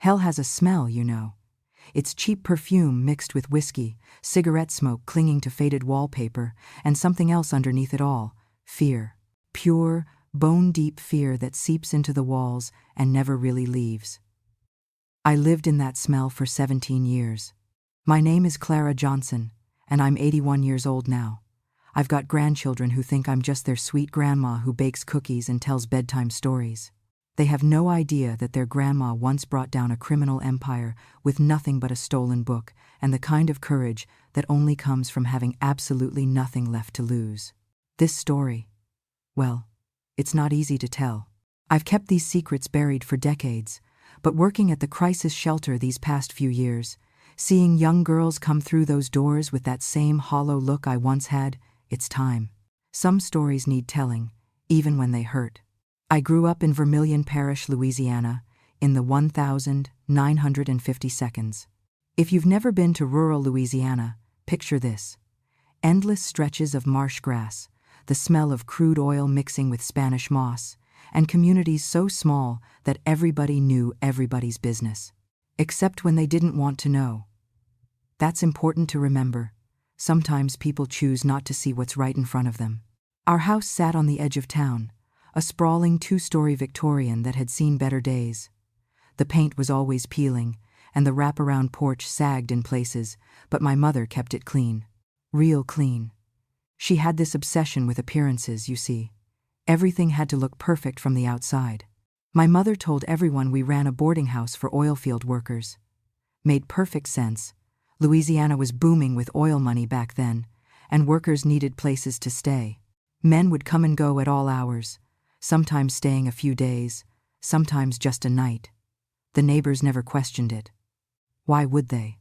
Hell has a smell, you know. It's cheap perfume mixed with whiskey, cigarette smoke clinging to faded wallpaper, and something else underneath it all: fear. Pure, bone-deep fear that seeps into the walls and never really leaves. I lived in that smell for 17 years. My name is Clara Johnson, and I'm 81 years old now. I've got grandchildren who think I'm just their sweet grandma who bakes cookies and tells bedtime stories. They have no idea that their grandma once brought down a criminal empire with nothing but a stolen book and the kind of courage that only comes from having absolutely nothing left to lose. This story, well, it's not easy to tell. I've kept these secrets buried for decades, but working at the crisis shelter these past few years, seeing young girls come through those doors with that same hollow look I once had, it's time. Some stories need telling, even when they hurt. I grew up in Vermilion Parish, Louisiana, in the 1950 seconds. If you've never been to rural Louisiana, picture this: endless stretches of marsh grass, the smell of crude oil mixing with Spanish moss, and communities so small that everybody knew everybody's business, except when they didn't want to know. That's important to remember. Sometimes people choose not to see what's right in front of them. Our house sat on the edge of town, a sprawling 2-story Victorian that had seen better days. The paint was always peeling, and the wraparound porch sagged in places, but my mother kept it clean. Real clean. She had this obsession with appearances, you see. Everything had to look perfect from the outside. My mother told everyone we ran a boarding house for oilfield workers. Made perfect sense. Louisiana was booming with oil money back then, and workers needed places to stay. Men would come and go at all hours, sometimes staying a few days, sometimes just a night. The neighbors never questioned it. Why would they?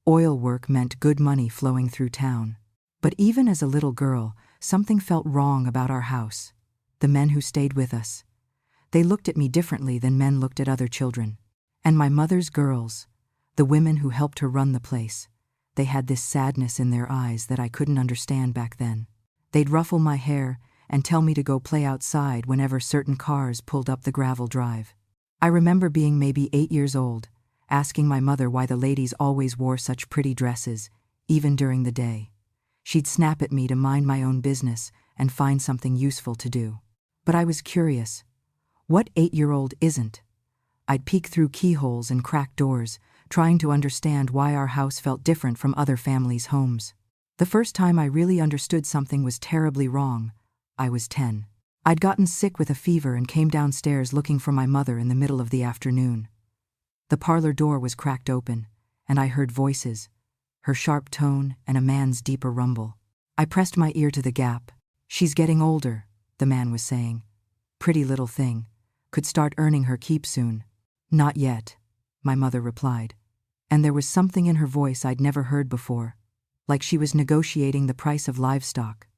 Oil work meant good money flowing through town. But even as a little girl, something felt wrong about our house. The men who stayed with us. They looked at me differently than men looked at other children. And my mother's girls, the women who helped her run the place, they had this sadness in their eyes that I couldn't understand back then. They'd ruffle my hair and tell me to go play outside whenever certain cars pulled up the gravel drive. I remember being maybe 8 years old, asking my mother why the ladies always wore such pretty dresses, even during the day. She'd snap at me to mind my own business and find something useful to do. But I was curious. What 8-year-old isn't? I'd peek through keyholes and cracked doors, trying to understand why our house felt different from other families' homes. The first time I really understood something was terribly wrong, I was 10. I'd gotten sick with a fever and came downstairs looking for my mother in the middle of the afternoon. The parlor door was cracked open, and I heard voices, her sharp tone and a man's deeper rumble. I pressed my ear to the gap. "She's getting older," the man was saying. "Pretty little thing. Could start earning her keep soon." "Not yet," my mother replied. And there was something in her voice I'd never heard before, like she was negotiating the price of livestock.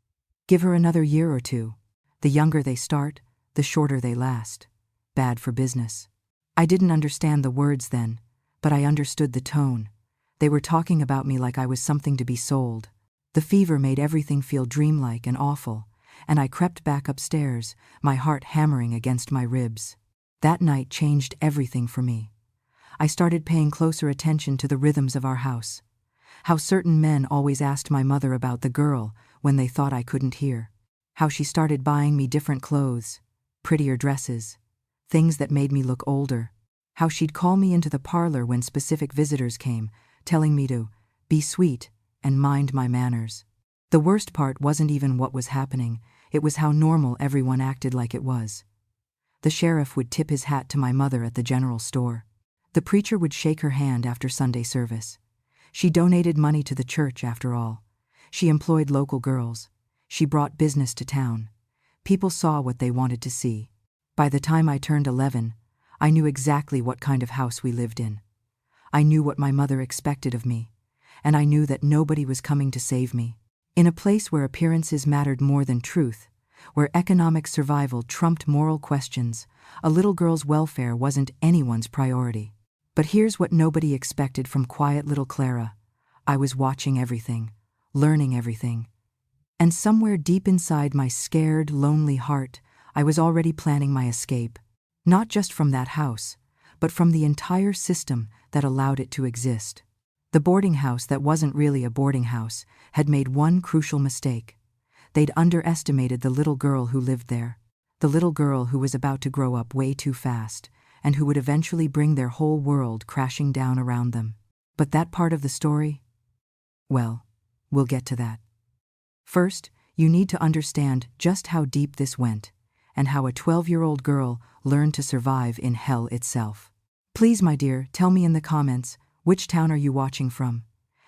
"Give her another year or two. The younger they start, the shorter they last. Bad for business." I didn't understand the words then, but I understood the tone. They were talking about me like I was something to be sold. The fever made everything feel dreamlike and awful, and I crept back upstairs, my heart hammering against my ribs. That night changed everything for me. I started paying closer attention to the rhythms of our house. How certain men always asked my mother about the girl when they thought I couldn't hear. How she started buying me different clothes, prettier dresses, things that made me look older. How she'd call me into the parlor when specific visitors came, telling me to be sweet and mind my manners. The worst part wasn't even what was happening, it was how normal everyone acted like it was. The sheriff would tip his hat to my mother at the general store. The preacher would shake her hand after Sunday service. She donated money to the church, after all. She employed local girls. She brought business to town. People saw what they wanted to see. By the time I turned 11, I knew exactly what kind of house we lived in. I knew what my mother expected of me, and I knew that nobody was coming to save me. In a place where appearances mattered more than truth, where economic survival trumped moral questions, a little girl's welfare wasn't anyone's priority. But here's what nobody expected from quiet little Clara. I was watching everything, learning everything. And somewhere deep inside my scared, lonely heart, I was already planning my escape. Not just from that house, but from the entire system that allowed it to exist. The boarding house that wasn't really a boarding house had made one crucial mistake. They'd underestimated the little girl who lived there. The little girl who was about to grow up way too fast, and who would eventually bring their whole world crashing down around them. But that part of the story? Well, we'll get to that. First, you need to understand just how deep this went, and how a 12-year-old girl learned to survive in hell itself. Please, my dear, tell me in the comments, which town are you watching from?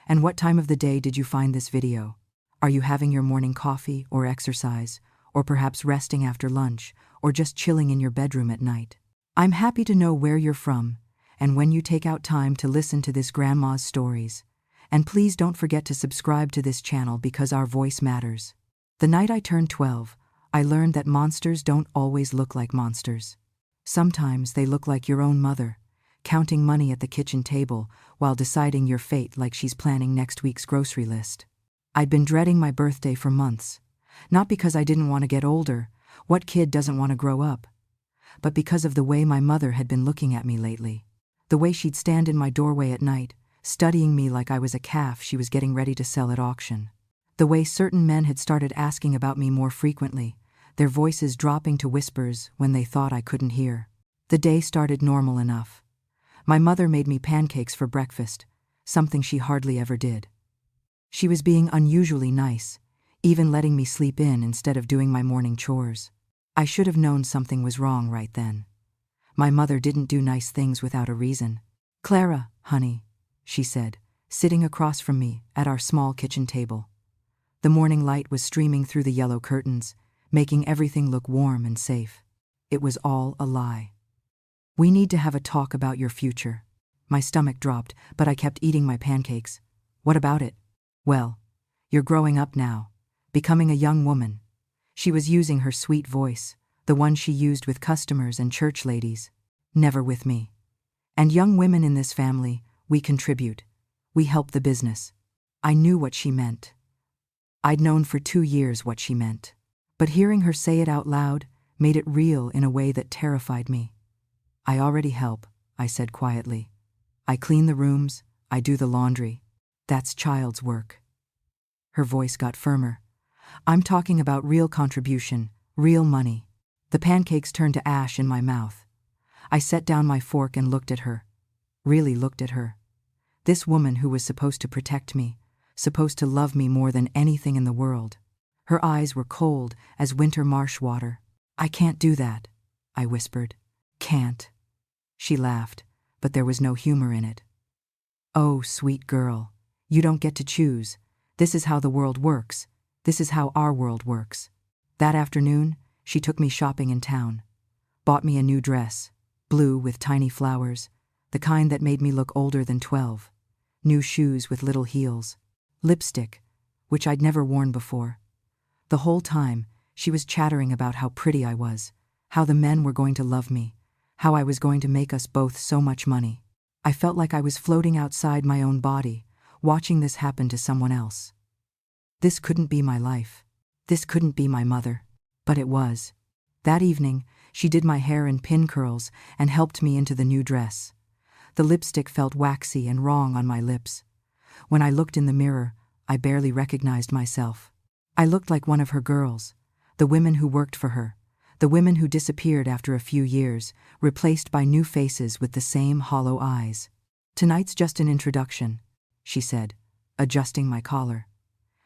And what time of the day did you find this video? Are you having your morning coffee or exercise, or perhaps resting after lunch, or just chilling in your bedroom at night? I'm happy to know where you're from, and when you take out time to listen to this grandma's stories. And please don't forget to subscribe to this channel because our voice matters. The night I turned 12, I learned that monsters don't always look like monsters. Sometimes they look like your own mother, counting money at the kitchen table while deciding your fate like she's planning next week's grocery list. I'd been dreading my birthday for months, not because I didn't want to get older, what kid doesn't want to grow up, but because of the way my mother had been looking at me lately. The way she'd stand in my doorway at night, studying me like I was a calf she was getting ready to sell at auction. The way certain men had started asking about me more frequently, their voices dropping to whispers when they thought I couldn't hear. The day started normal enough. My mother made me pancakes for breakfast, something she hardly ever did. She was being unusually nice, even letting me sleep in instead of doing my morning chores. I should have known something was wrong right then. My mother didn't do nice things without a reason. "Clara, honey," she said, sitting across from me at our small kitchen table. The morning light was streaming through the yellow curtains, making everything look warm and safe. It was all a lie. "We need to have a talk about your future." My stomach dropped, but I kept eating my pancakes. "What about it?" "Well, you're growing up now, becoming a young woman." She was using her sweet voice, the one she used with customers and church ladies. Never with me. "And young women in this family, we contribute. We help the business." I knew what she meant. I'd known for 2 years what she meant. But hearing her say it out loud made it real in a way that terrified me. "I already help," I said quietly. "I clean the rooms, I do the laundry. That's child's work." Her voice got firmer. "I'm talking about real contribution, real money." The pancakes turned to ash in my mouth. I set down my fork and looked at her. Really looked at her. This woman who was supposed to protect me, supposed to love me more than anything in the world. Her eyes were cold as winter marsh water. "I can't do that," I whispered. "Can't." She laughed, but there was no humor in it. "Oh, sweet girl, you don't get to choose. This is how the world works. This is how our world works." That afternoon, she took me shopping in town. Bought me a new dress, blue with tiny flowers, the kind that made me look older than 12. New shoes with little heels. Lipstick, which I'd never worn before. The whole time, she was chattering about how pretty I was, how the men were going to love me, how I was going to make us both so much money. I felt like I was floating outside my own body, watching this happen to someone else. This couldn't be my life. This couldn't be my mother. But it was. That evening, she did my hair in pin curls and helped me into the new dress. The lipstick felt waxy and wrong on my lips. When I looked in the mirror, I barely recognized myself. I looked like one of her girls, the women who worked for her, the women who disappeared after a few years, replaced by new faces with the same hollow eyes. "Tonight's just an introduction," she said, adjusting my collar.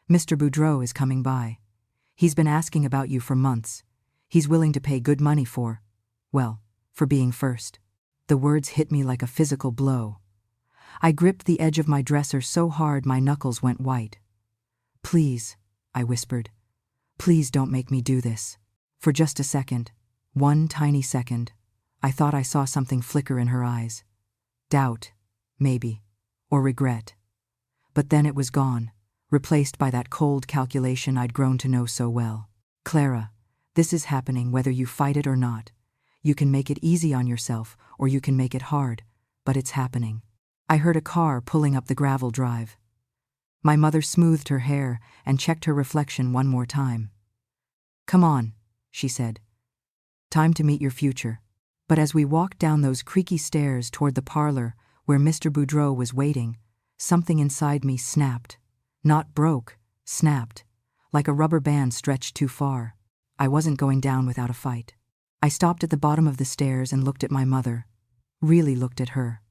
"Mr. Boudreau is coming by. He's been asking about you for months. He's willing to pay good money for being first." The words hit me like a physical blow. I gripped the edge of my dresser so hard my knuckles went white. "Please," I whispered. "Please don't make me do this." For just a second, one tiny second, I thought I saw something flicker in her eyes. Doubt, maybe, or regret. But then it was gone, replaced by that cold calculation I'd grown to know so well. "Clara, this is happening whether you fight it or not. You can make it easy on yourself, or you can make it hard, but it's happening." I heard a car pulling up the gravel drive. My mother smoothed her hair and checked her reflection one more time. "Come on," she said. "Time to meet your future." But as we walked down those creaky stairs toward the parlor where Mr. Boudreau was waiting, something inside me snapped. Not broke, snapped. Like a rubber band stretched too far. I wasn't going down without a fight. I stopped at the bottom of the stairs and looked at my mother. Really looked at her.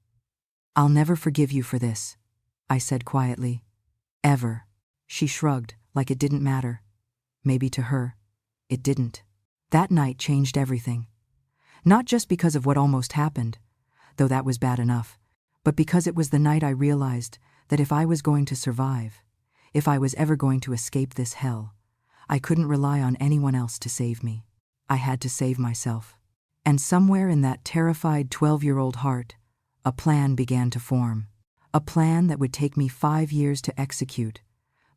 "I'll never forgive you for this," I said quietly. "Ever." She shrugged, like it didn't matter. Maybe to her, it didn't. That night changed everything. Not just because of what almost happened, though that was bad enough, but because it was the night I realized that if I was going to survive, if I was ever going to escape this hell, I couldn't rely on anyone else to save me. I had to save myself. And somewhere in that terrified 12-year-old heart, a plan began to form. A plan that would take me 5 years to execute,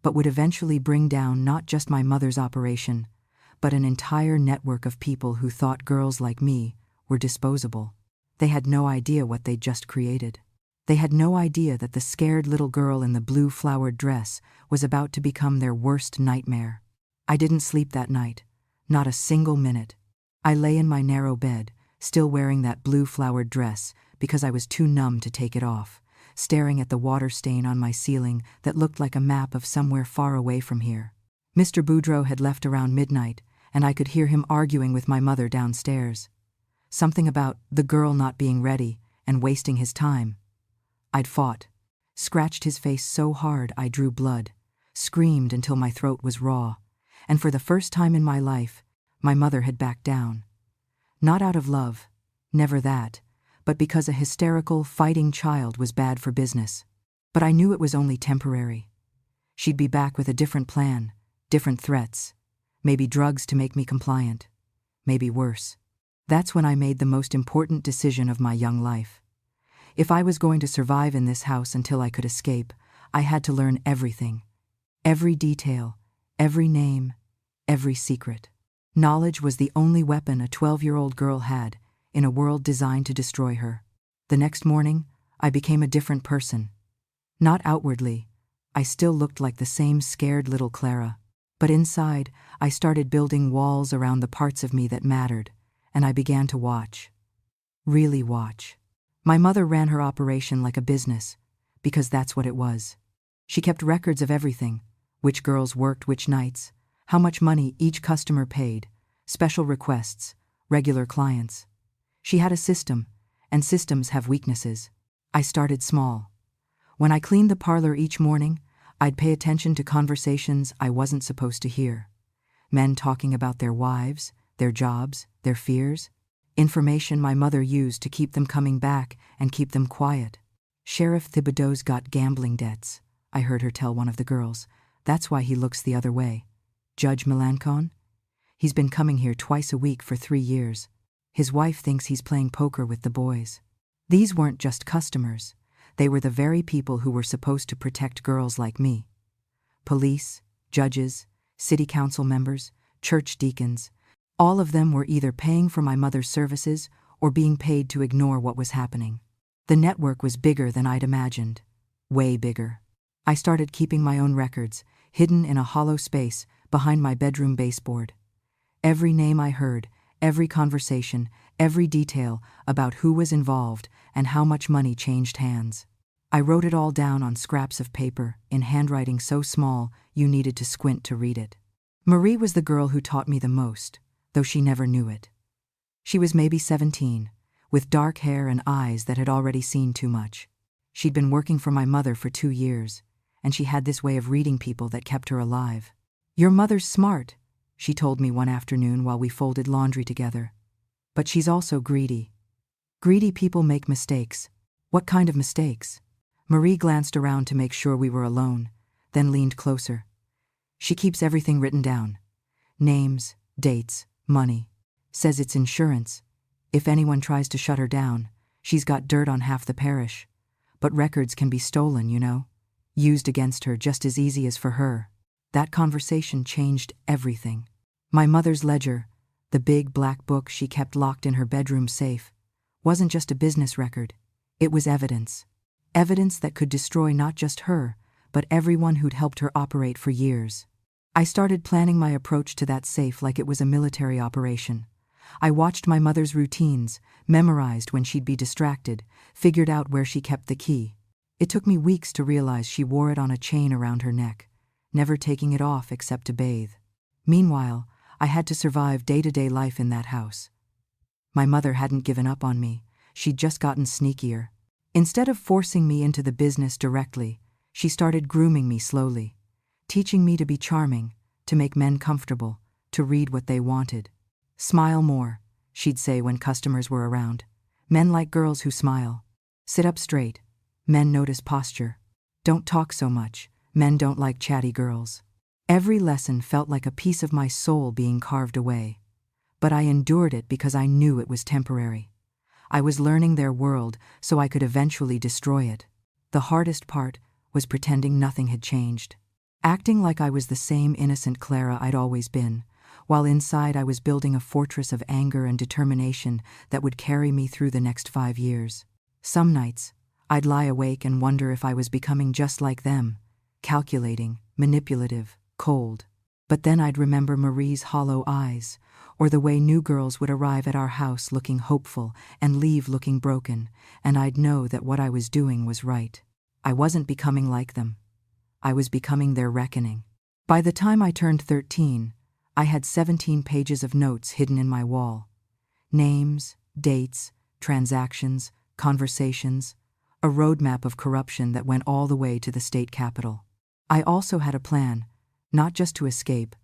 but would eventually bring down not just my mother's operation, but an entire network of people who thought girls like me were disposable. They had no idea what they'd just created. They had no idea that the scared little girl in the blue flowered dress was about to become their worst nightmare. I didn't sleep that night, not a single minute. I lay in my narrow bed, still wearing that blue flowered dress because I was too numb to take it off, staring at the water stain on my ceiling that looked like a map of somewhere far away from here. Mr. Boudreau had left around midnight, and I could hear him arguing with my mother downstairs. Something about the girl not being ready and wasting his time. I'd fought, scratched his face so hard I drew blood, screamed until my throat was raw, and for the first time in my life, my mother had backed down. Not out of love, never that, but because a hysterical, fighting child was bad for business. But I knew it was only temporary. She'd be back with a different plan, different threats, maybe drugs to make me compliant, maybe worse. That's when I made the most important decision of my young life. If I was going to survive in this house until I could escape, I had to learn everything. Every detail, every name, every secret. Knowledge was the only weapon a 12-year-old girl had in a world designed to destroy her. The next morning, I became a different person. Not outwardly, I still looked like the same scared little Clara. But inside, I started building walls around the parts of me that mattered, and I began to watch. Really watch. My mother ran her operation like a business, because that's what it was. She kept records of everything, which girls worked which nights, how much money each customer paid, special requests, regular clients. She had a system, and systems have weaknesses. I started small. When I cleaned the parlor each morning, I'd pay attention to conversations I wasn't supposed to hear. Men talking about their wives, their jobs, their fears. Information my mother used to keep them coming back and keep them quiet. "Sheriff Thibodeau's got gambling debts," I heard her tell one of the girls. "That's why he looks the other way. Judge Melancon? He's been coming here twice a week for 3 years. His wife thinks he's playing poker with the boys." These weren't just customers. They were the very people who were supposed to protect girls like me. Police, judges, city council members, church deacons. All of them were either paying for my mother's services or being paid to ignore what was happening. The network was bigger than I'd imagined. Way bigger. I started keeping my own records, hidden in a hollow space behind my bedroom baseboard. Every name I heard, every conversation, every detail about who was involved and how much money changed hands. I wrote it all down on scraps of paper, in handwriting so small you needed to squint to read it. Marie was the girl who taught me the most, though she never knew it. She was maybe 17, with dark hair and eyes that had already seen too much. She'd been working for my mother for 2 years, and she had this way of reading people that kept her alive. "Your mother's smart," she told me one afternoon while we folded laundry together. "But she's also greedy. Greedy people make mistakes." "What kind of mistakes?" Marie glanced around to make sure we were alone, then leaned closer. "She keeps everything written down. Names, dates, money. Says it's insurance. If anyone tries to shut her down, she's got dirt on half the parish. But records can be stolen, you know. Used against her just as easy as for her." That conversation changed everything. My mother's ledger, the big black book she kept locked in her bedroom safe, wasn't just a business record. It was evidence. Evidence that could destroy not just her, but everyone who'd helped her operate for years. I started planning my approach to that safe like it was a military operation. I watched my mother's routines, memorized when she'd be distracted, figured out where she kept the key. It took me weeks to realize she wore it on a chain around her neck, never taking it off except to bathe. Meanwhile, I had to survive day-to-day life in that house. My mother hadn't given up on me, she'd just gotten sneakier. Instead of forcing me into the business directly, she started grooming me slowly, teaching me to be charming, to make men comfortable, to read what they wanted. "Smile more," she'd say when customers were around. "Men like girls who smile. Sit up straight. Men notice posture. Don't talk so much. Men don't like chatty girls." Every lesson felt like a piece of my soul being carved away. But I endured it because I knew it was temporary. I was learning their world so I could eventually destroy it. The hardest part was pretending nothing had changed. Acting like I was the same innocent Clara I'd always been, while inside I was building a fortress of anger and determination that would carry me through the next 5 years. Some nights, I'd lie awake and wonder if I was becoming just like them, calculating, manipulative, cold. But then I'd remember Marie's hollow eyes, or the way new girls would arrive at our house looking hopeful and leave looking broken, and I'd know that what I was doing was right. I wasn't becoming like them. I was becoming their reckoning. By the time I turned 13, I had 17 pages of notes hidden in my wall. Names, dates, transactions, conversations, a roadmap of corruption that went all the way to the state capitol. I also had a plan, not just to escape,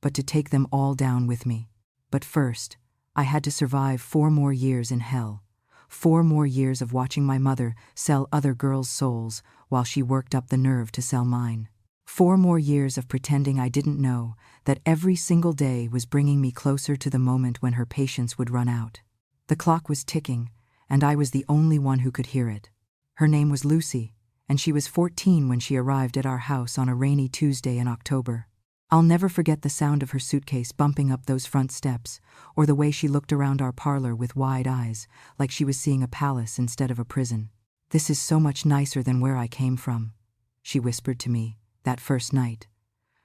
but to take them all down with me. But first, I had to survive 4 more years in hell. 4 more years of watching my mother sell other girls' souls while she worked up the nerve to sell mine. 4 more years of pretending I didn't know that every single day was bringing me closer to the moment when her patience would run out. The clock was ticking, and I was the only one who could hear it. Her name was Lucy, and she was 14 when she arrived at our house on a rainy Tuesday in October. I'll never forget the sound of her suitcase bumping up those front steps, or the way she looked around our parlor with wide eyes, like she was seeing a palace instead of a prison. "This is so much nicer than where I came from," she whispered to me that first night,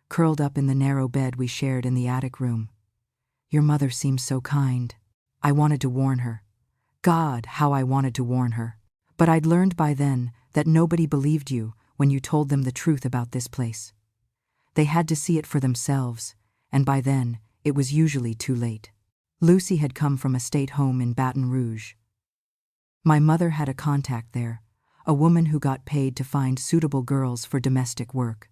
curled up in the narrow bed we shared in the attic room. "Your mother seems so kind." I wanted to warn her. God, how I wanted to warn her. But I'd learned by then that nobody believed you when you told them the truth about this place. They had to see it for themselves, and by then, it was usually too late. Lucy had come from a state home in Baton Rouge. My mother had a contact there, a woman who got paid to find suitable girls for domestic work.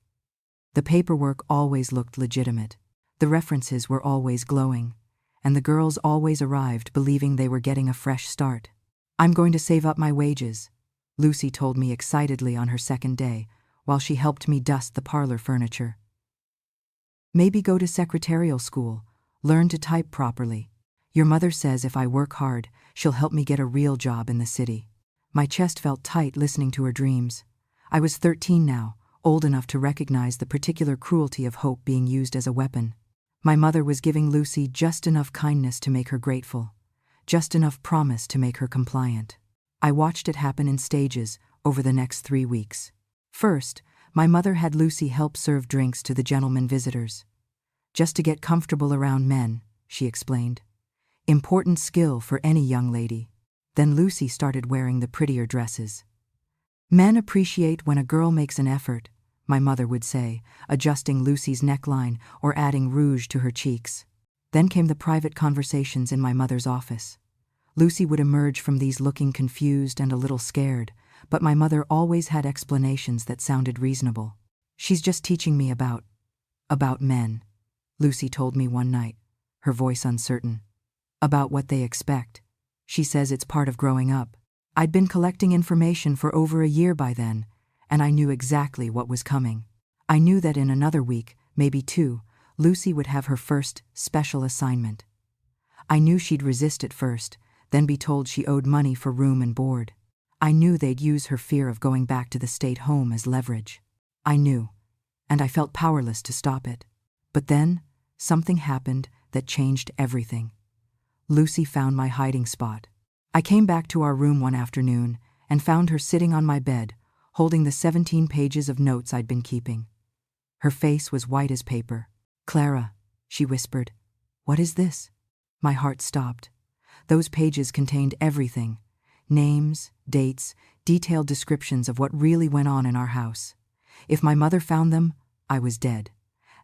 The paperwork always looked legitimate, the references were always glowing, and the girls always arrived believing they were getting a fresh start. "I'm going to save up my wages," Lucy told me excitedly on her second day, while she helped me dust the parlor furniture. "Maybe go to secretarial school, learn to type properly. Your mother says if I work hard, she'll help me get a real job in the city." My chest felt tight listening to her dreams. I was 13 now, old enough to recognize the particular cruelty of hope being used as a weapon. My mother was giving Lucy just enough kindness to make her grateful, just enough promise to make her compliant. I watched it happen in stages over the next 3 weeks. First, my mother had Lucy help serve drinks to the gentlemen visitors. "Just to get comfortable around men," she explained. "Important skill for any young lady." Then Lucy started wearing the prettier dresses. "Men appreciate when a girl makes an effort," my mother would say, adjusting Lucy's neckline or adding rouge to her cheeks. Then came the private conversations in my mother's office. Lucy would emerge from these looking confused and a little scared, but my mother always had explanations that sounded reasonable. "She's just teaching me about men," Lucy told me one night, her voice uncertain. "About what they expect. She says it's part of growing up." I'd been collecting information for over a year by then, and I knew exactly what was coming. I knew that in another week, maybe 2, Lucy would have her first special assignment. I knew she'd resist at first, then be told she owed money for room and board. I knew they'd use her fear of going back to the state home as leverage. I knew, and I felt powerless to stop it. But then, something happened that changed everything. Lucy found my hiding spot. I came back to our room one afternoon and found her sitting on my bed, holding the 17 pages of notes I'd been keeping. Her face was white as paper. "Clara," she whispered, "what is this?" My heart stopped. Those pages contained everything: names, dates, detailed descriptions of what really went on in our house. If my mother found them, I was dead.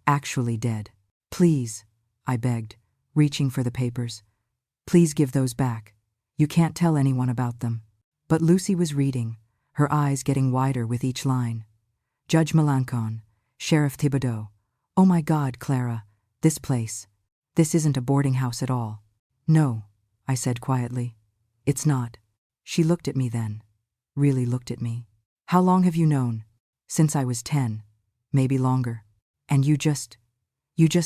Actually dead. Please, I begged, reaching for the papers. Please give those back. You can't tell anyone about them. But Lucy was reading, her eyes getting wider with each line. Judge Melancon, Sheriff Thibodeau. Oh my God, Clara, this place. This isn't a boarding house at all. No, I said quietly. It's not. She looked at me then. Really looked at me. How long have you known? Since I was 10. Maybe longer. And you just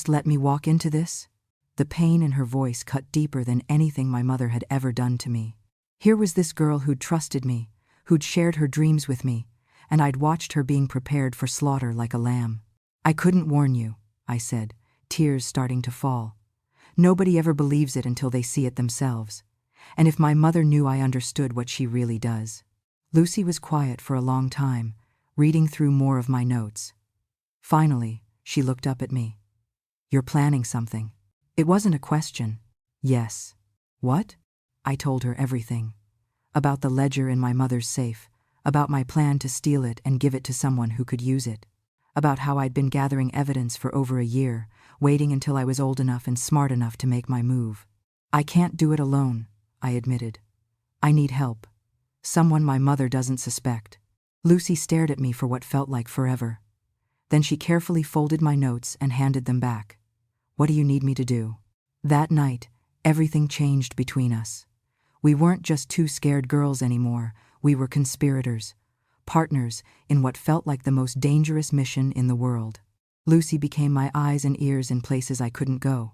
let me walk into this? The pain in her voice cut deeper than anything my mother had ever done to me. Here was this girl who'd trusted me, who'd shared her dreams with me, and I'd watched her being prepared for slaughter like a lamb. I couldn't warn you, I said, tears starting to fall. Nobody ever believes it until they see it themselves. And if my mother knew I understood what she really does. Lucy was quiet for a long time, reading through more of my notes. Finally, she looked up at me. You're planning something. It wasn't a question. Yes. What? I told her everything. About the ledger in my mother's safe, about my plan to steal it and give it to someone who could use it, about how I'd been gathering evidence for over a year, waiting until I was old enough and smart enough to make my move. I can't do it alone, I admitted. I need help. Someone my mother doesn't suspect. Lucy stared at me for what felt like forever. Then she carefully folded my notes and handed them back. What do you need me to do? That night, everything changed between us. We weren't just two scared girls anymore, we were conspirators, partners in what felt like the most dangerous mission in the world. Lucy became my eyes and ears in places I couldn't go.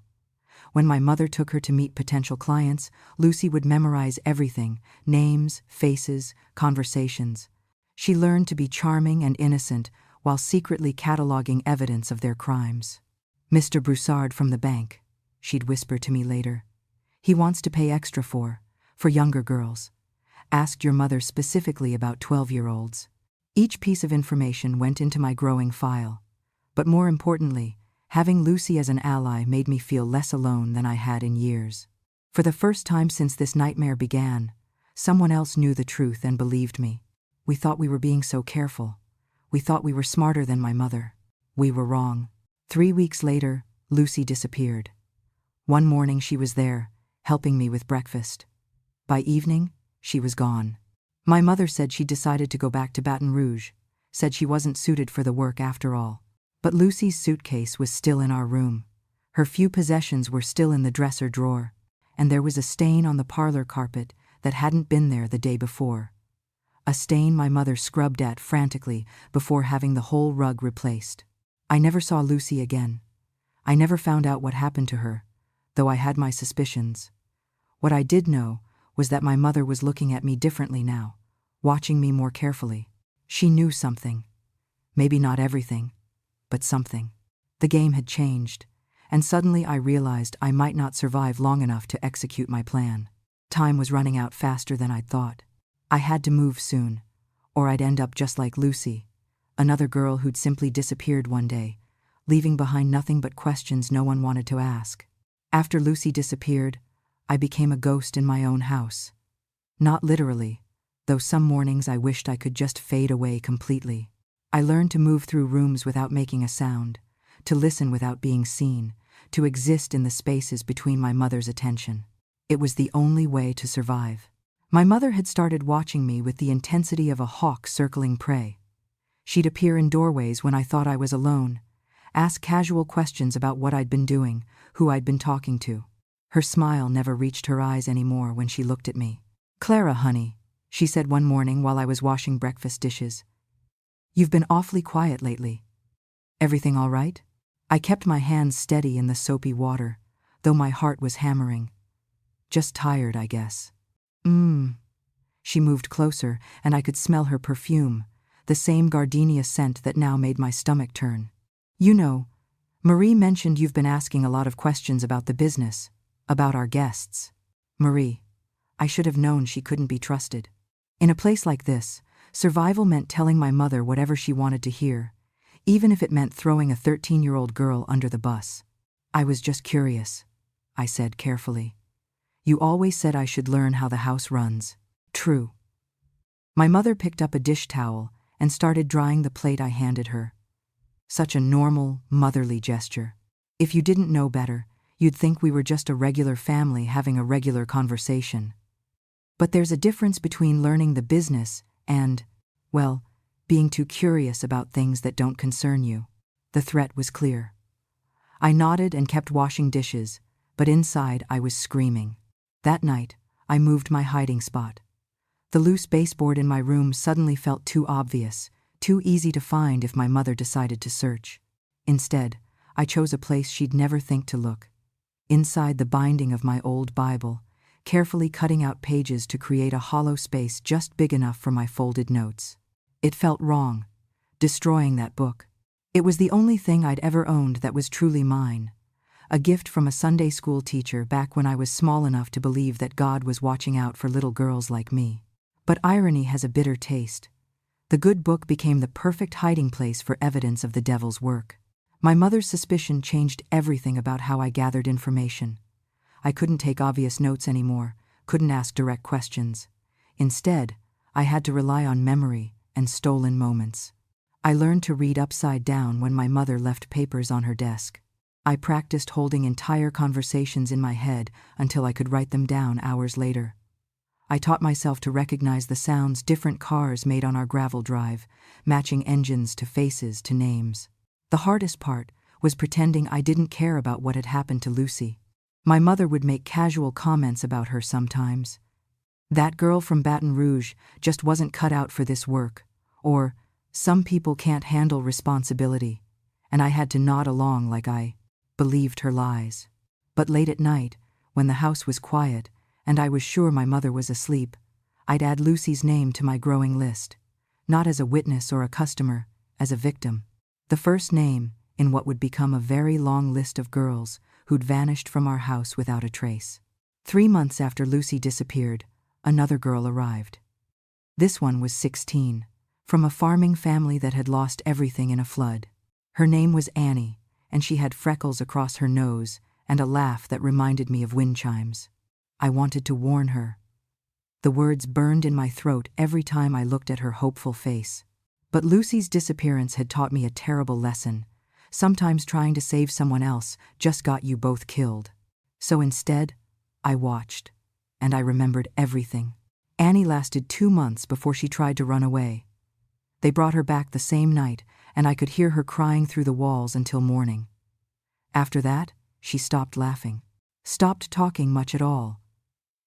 When my mother took her to meet potential clients, Lucy would memorize everything: names, faces, conversations. She learned to be charming and innocent while secretly cataloging evidence of their crimes. Mr. Broussard from the bank, she'd whisper to me later. He wants to pay extra for younger girls. Asked your mother specifically about 12-year-olds. Each piece of information went into my growing file. But more importantly, having Lucy as an ally made me feel less alone than I had in years. For the first time since this nightmare began, someone else knew the truth and believed me. We thought we were being so careful. We thought we were smarter than my mother. We were wrong. 3 weeks later, Lucy disappeared. One morning she was there, helping me with breakfast. By evening, she was gone. My mother said she'd decided to go back to Baton Rouge, said she wasn't suited for the work after all. But Lucy's suitcase was still in our room. Her few possessions were still in the dresser drawer, and there was a stain on the parlor carpet that hadn't been there the day before. A stain my mother scrubbed at frantically before having the whole rug replaced. I never saw Lucy again. I never found out what happened to her, though I had my suspicions. What I did know was that my mother was looking at me differently now, watching me more carefully. She knew something. Maybe not everything, but something. The game had changed, and suddenly I realized I might not survive long enough to execute my plan. Time was running out faster than I'd thought. I had to move soon, or I'd end up just like Lucy, another girl who'd simply disappeared one day, leaving behind nothing but questions no one wanted to ask. After Lucy disappeared, I became a ghost in my own house. Not literally, though some mornings I wished I could just fade away completely. I learned to move through rooms without making a sound, to listen without being seen, to exist in the spaces between my mother's attention. It was the only way to survive. My mother had started watching me with the intensity of a hawk circling prey. She'd appear in doorways when I thought I was alone, ask casual questions about what I'd been doing, who I'd been talking to. Her smile never reached her eyes anymore when she looked at me. "Clara, honey," she said one morning while I was washing breakfast dishes. "You've been awfully quiet lately. Everything all right?" I kept my hands steady in the soapy water, though my heart was hammering. "Just tired, I guess." She moved closer, and I could smell her perfume, the same gardenia scent that now made my stomach turn. "You know, Marie mentioned you've been asking a lot of questions about the business, about our guests." Marie. I should have known she couldn't be trusted. In a place like this, survival meant telling my mother whatever she wanted to hear, even if it meant throwing a 13-year-old girl under the bus. I was just curious. I said carefully. You always said I should learn how the house runs. True. My mother picked up a dish towel and started drying the plate I handed her. Such a normal, motherly gesture. If you didn't know better, you'd think we were just a regular family having a regular conversation. But there's a difference between learning the business and, well, being too curious about things that don't concern you. The threat was clear. I nodded and kept washing dishes, but inside I was screaming. That night, I moved my hiding spot. The loose baseboard in my room suddenly felt too obvious, too easy to find if my mother decided to search. Instead, I chose a place she'd never think to look. Inside the binding of my old Bible, carefully cutting out pages to create a hollow space just big enough for my folded notes. It felt wrong, destroying that book. It was the only thing I'd ever owned that was truly mine. A gift from a Sunday school teacher back when I was small enough to believe that God was watching out for little girls like me. But irony has a bitter taste. The good book became the perfect hiding place for evidence of the devil's work. My mother's suspicion changed everything about how I gathered information. I couldn't take obvious notes anymore, couldn't ask direct questions. Instead, I had to rely on memory and stolen moments. I learned to read upside down when my mother left papers on her desk. I practiced holding entire conversations in my head until I could write them down hours later. I taught myself to recognize the sounds different cars made on our gravel drive, matching engines to faces to names. The hardest part was pretending I didn't care about what had happened to Lucy. My mother would make casual comments about her sometimes. That girl from Baton Rouge just wasn't cut out for this work, or some people can't handle responsibility, and I had to nod along like I believed her lies. But late at night, when the house was quiet and I was sure my mother was asleep, I'd add Lucy's name to my growing list, not as a witness or a customer, as a victim. The first name in what would become a very long list of girls who'd vanished from our house without a trace. 3 months after Lucy disappeared, another girl arrived. This one was 16, from a farming family that had lost everything in a flood. Her name was Annie, and she had freckles across her nose and a laugh that reminded me of wind chimes. I wanted to warn her. The words burned in my throat every time I looked at her hopeful face. But Lucy's disappearance had taught me a terrible lesson. Sometimes trying to save someone else just got you both killed. So instead, I watched, and I remembered everything. Annie lasted 2 months before she tried to run away. They brought her back the same night, and I could hear her crying through the walls until morning. After that, she stopped laughing, stopped talking much at all.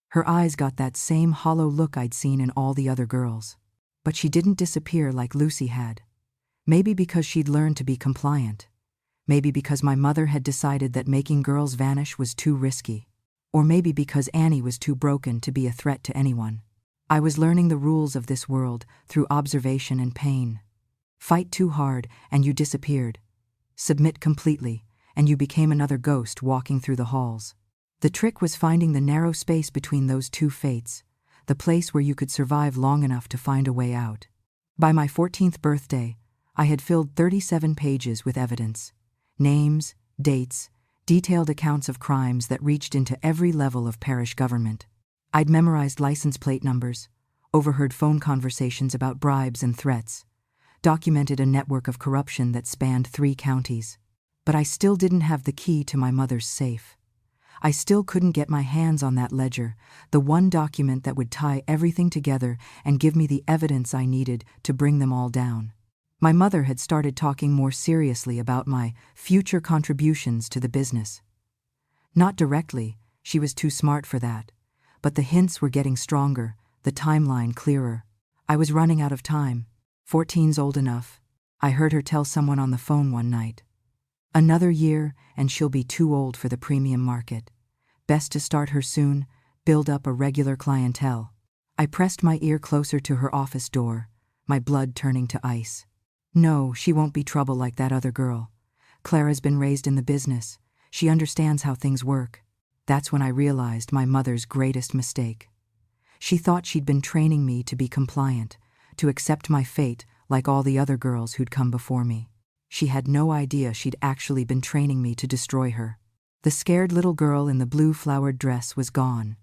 Her eyes got that same hollow look I'd seen in all the other girls. But she didn't disappear like Lucy had. Maybe because she'd learned to be compliant. Maybe because my mother had decided that making girls vanish was too risky. Or maybe because Annie was too broken to be a threat to anyone. I was learning the rules of this world through observation and pain. Fight too hard and you disappeared. Submit completely and you became another ghost walking through the halls. The trick was finding the narrow space between those two fates, the place where you could survive long enough to find a way out. By my 14th birthday, I had filled 37 pages with evidence. Names, dates, detailed accounts of crimes that reached into every level of parish government. I'd memorized license plate numbers, overheard phone conversations about bribes and threats, documented a network of corruption that spanned 3 counties. But I still didn't have the key to my mother's safe. I still couldn't get my hands on that ledger, the one document that would tie everything together and give me the evidence I needed to bring them all down. My mother had started talking more seriously about my future contributions to the business. Not directly, she was too smart for that, but the hints were getting stronger, the timeline clearer. I was running out of time. 14's old enough. I heard her tell someone on the phone one night. Another year, and she'll be too old for the premium market. Best to start her soon, build up a regular clientele. I pressed my ear closer to her office door, my blood turning to ice. No, she won't be trouble like that other girl. Clara's been raised in the business. She understands how things work. That's when I realized my mother's greatest mistake. She thought she'd been training me to be compliant, to accept my fate like all the other girls who'd come before me. She had no idea she'd actually been training me to destroy her. The scared little girl in the blue flowered dress was gone.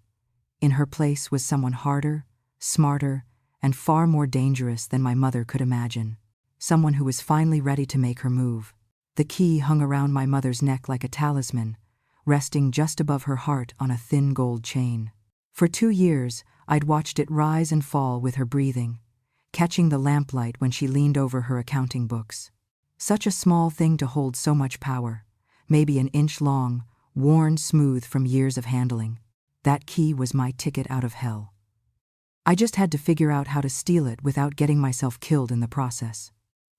In her place was someone harder, smarter, and far more dangerous than my mother could imagine. Someone who was finally ready to make her move. The key hung around my mother's neck like a talisman, resting just above her heart on a thin gold chain. For 2 years, I'd watched it rise and fall with her breathing, catching the lamplight when she leaned over her accounting books. Such a small thing to hold so much power, maybe an inch long, worn smooth from years of handling. That key was my ticket out of hell. I just had to figure out how to steal it without getting myself killed in the process.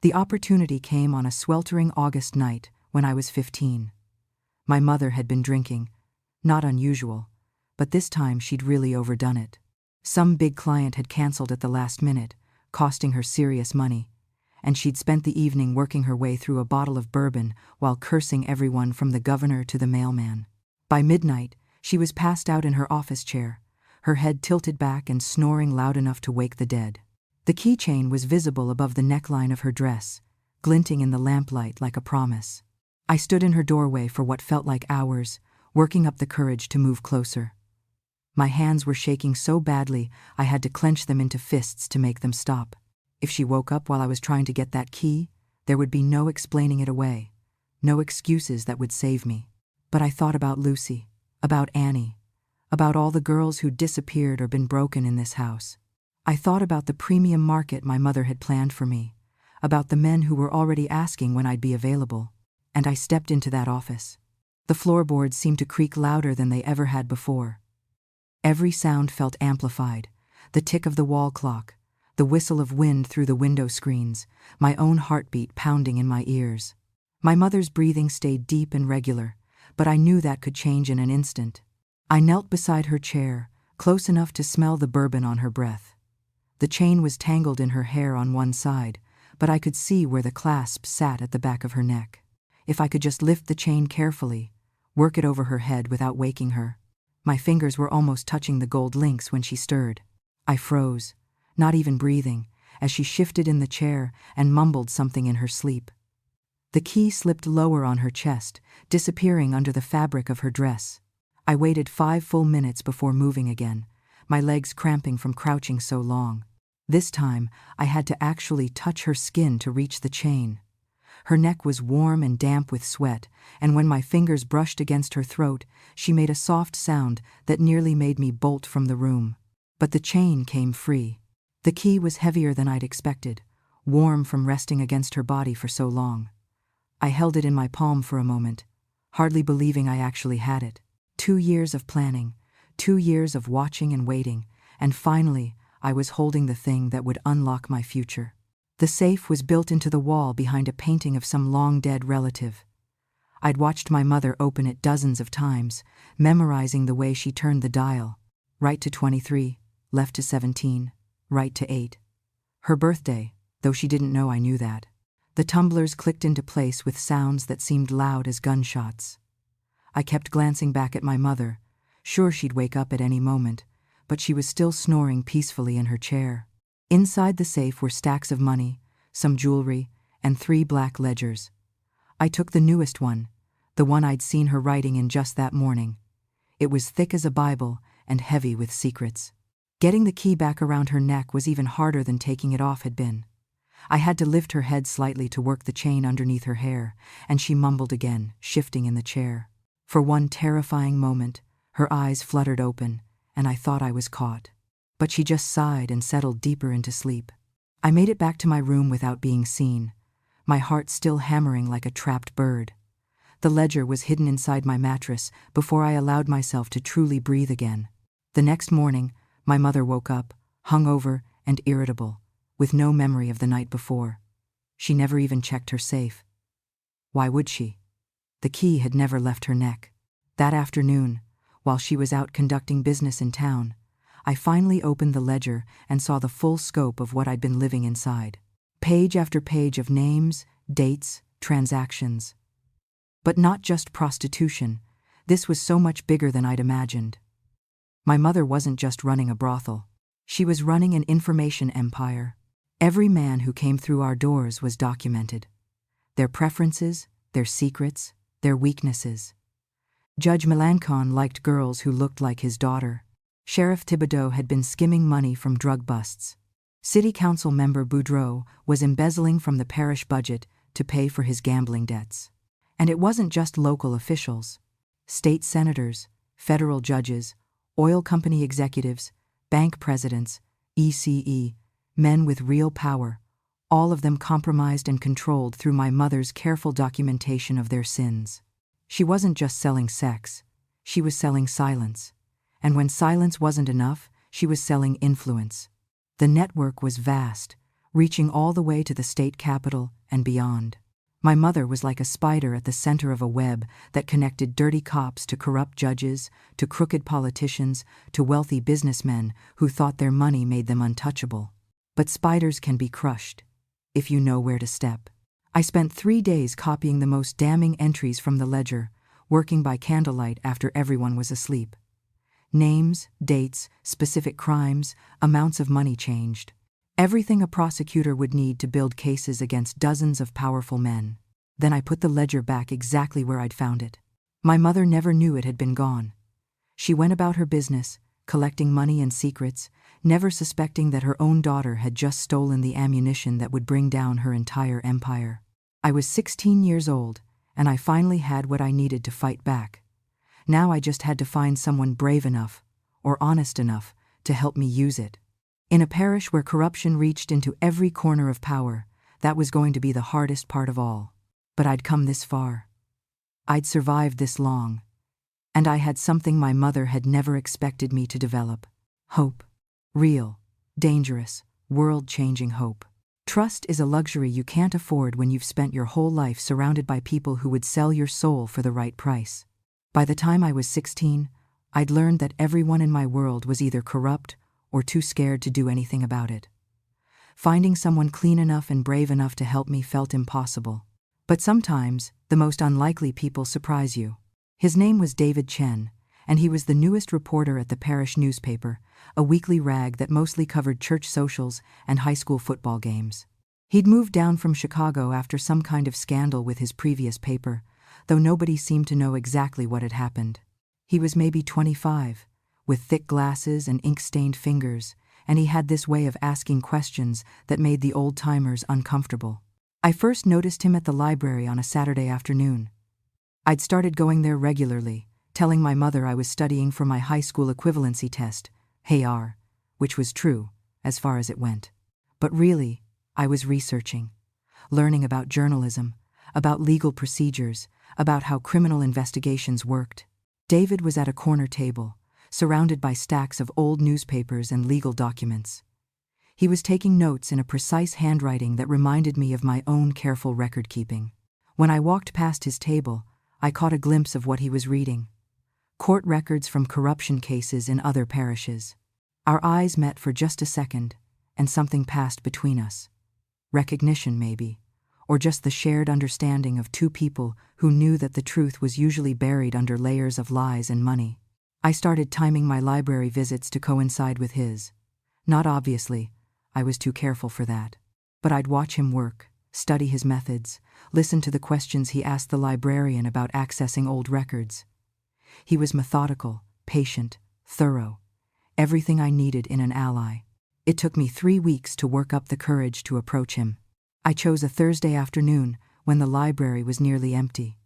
The opportunity came on a sweltering August night when I was 15. My mother had been drinking. Not unusual, but this time she'd really overdone it. Some big client had canceled at the last minute, costing her serious money, and she'd spent the evening working her way through a bottle of bourbon while cursing everyone from the governor to the mailman. By midnight, she was passed out in her office chair, her head tilted back and snoring loud enough to wake the dead. The keychain was visible above the neckline of her dress, glinting in the lamplight like a promise. I stood in her doorway for what felt like hours, working up the courage to move closer. My hands were shaking so badly I had to clench them into fists to make them stop. If she woke up while I was trying to get that key, there would be no explaining it away, no excuses that would save me. But I thought about Lucy, about Annie, about all the girls who'd disappeared or been broken in this house. I thought about the premium market my mother had planned for me, about the men who were already asking when I'd be available, and I stepped into that office. The floorboards seemed to creak louder than they ever had before. Every sound felt amplified, the tick of the wall clock, the whistle of wind through the window screens, my own heartbeat pounding in my ears. My mother's breathing stayed deep and regular, but I knew that could change in an instant. I knelt beside her chair, close enough to smell the bourbon on her breath. The chain was tangled in her hair on one side, but I could see where the clasp sat at the back of her neck. If I could just lift the chain carefully, work it over her head without waking her. My fingers were almost touching the gold links when she stirred. I froze, not even breathing, as she shifted in the chair and mumbled something in her sleep. The key slipped lower on her chest, disappearing under the fabric of her dress. I waited 5 full minutes before moving again, my legs cramping from crouching so long. This time, I had to actually touch her skin to reach the chain. Her neck was warm and damp with sweat, and when my fingers brushed against her throat, she made a soft sound that nearly made me bolt from the room. But the chain came free. The key was heavier than I'd expected, warm from resting against her body for so long. I held it in my palm for a moment, hardly believing I actually had it. 2 years of planning, 2 years of watching and waiting, and finally, I was holding the thing that would unlock my future. The safe was built into the wall behind a painting of some long-dead relative. I'd watched my mother open it dozens of times, memorizing the way she turned the dial. Right to 23, left to 17, right to 8. Her birthday, though she didn't know I knew that. The tumblers clicked into place with sounds that seemed loud as gunshots. I kept glancing back at my mother, sure she'd wake up at any moment, but she was still snoring peacefully in her chair. Inside the safe were stacks of money, some jewelry, and 3 black ledgers. I took the newest one, the one I'd seen her writing in just that morning. It was thick as a Bible and heavy with secrets. Getting the key back around her neck was even harder than taking it off had been. I had to lift her head slightly to work the chain underneath her hair, and she mumbled again, shifting in the chair. For one terrifying moment, her eyes fluttered open, and I thought I was caught. But she just sighed and settled deeper into sleep. I made it back to my room without being seen, my heart still hammering like a trapped bird. The ledger was hidden inside my mattress before I allowed myself to truly breathe again. The next morning, my mother woke up, hungover and irritable, with no memory of the night before. She never even checked her safe. Why would she? The key had never left her neck. That afternoon, while she was out conducting business in town, I finally opened the ledger and saw the full scope of what I'd been living inside. Page after page of names, dates, transactions. But not just prostitution. This was so much bigger than I'd imagined. My mother wasn't just running a brothel. She was running an information empire. Every man who came through our doors was documented. Their preferences, their secrets, their weaknesses. Judge Melancon liked girls who looked like his daughter. Sheriff Thibodeau had been skimming money from drug busts. City Council member Boudreau was embezzling from the parish budget to pay for his gambling debts. And it wasn't just local officials. State senators, federal judges, oil company executives, bank presidents, ECE, men with real power, all of them compromised and controlled through my mother's careful documentation of their sins. She wasn't just selling sex, she was selling silence. And when silence wasn't enough, she was selling influence. The network was vast, reaching all the way to the state capitol and beyond. My mother was like a spider at the center of a web that connected dirty cops to corrupt judges, to crooked politicians, to wealthy businessmen who thought their money made them untouchable. But spiders can be crushed, if you know where to step. I spent 3 days copying the most damning entries from the ledger, working by candlelight after everyone was asleep. Names, dates, specific crimes, amounts of money changed. Everything a prosecutor would need to build cases against dozens of powerful men. Then I put the ledger back exactly where I'd found it. My mother never knew it had been gone. She went about her business, collecting money and secrets, never suspecting that her own daughter had just stolen the ammunition that would bring down her entire empire. I was 16 years old, and I finally had what I needed to fight back. Now I just had to find someone brave enough, or honest enough, to help me use it. In a parish where corruption reached into every corner of power, that was going to be the hardest part of all. But I'd come this far. I'd survived this long. And I had something my mother had never expected me to develop. Hope. Real, dangerous, world-changing hope. Trust is a luxury you can't afford when you've spent your whole life surrounded by people who would sell your soul for the right price. By the time I was 16, I'd learned that everyone in my world was either corrupt or too scared to do anything about it. Finding someone clean enough and brave enough to help me felt impossible. But sometimes, the most unlikely people surprise you. His name was David Chen, and he was the newest reporter at the parish newspaper, a weekly rag that mostly covered church socials and high school football games. He'd moved down from Chicago after some kind of scandal with his previous paper, though nobody seemed to know exactly what had happened. He was maybe 25, with thick glasses and ink-stained fingers, and he had this way of asking questions that made the old-timers uncomfortable. I first noticed him at the library on a Saturday afternoon. I'd started going there regularly, telling my mother I was studying for my high school equivalency test, HAR, which was true, as far as it went. But really, I was researching, learning about journalism, about legal procedures, about how criminal investigations worked. David was at a corner table, surrounded by stacks of old newspapers and legal documents. He was taking notes in a precise handwriting that reminded me of my own careful record-keeping. When I walked past his table, I caught a glimpse of what he was reading. Court records from corruption cases in other parishes. Our eyes met for just a second, and something passed between us. Recognition, maybe, or just the shared understanding of two people who knew that the truth was usually buried under layers of lies and money. I started timing my library visits to coincide with his. Not obviously, I was too careful for that. But I'd watch him work, study his methods, listen to the questions he asked the librarian about accessing old records. He was methodical, patient, thorough, everything I needed in an ally. It took me 3 weeks to work up the courage to approach him. I chose a Thursday afternoon when the library was nearly empty.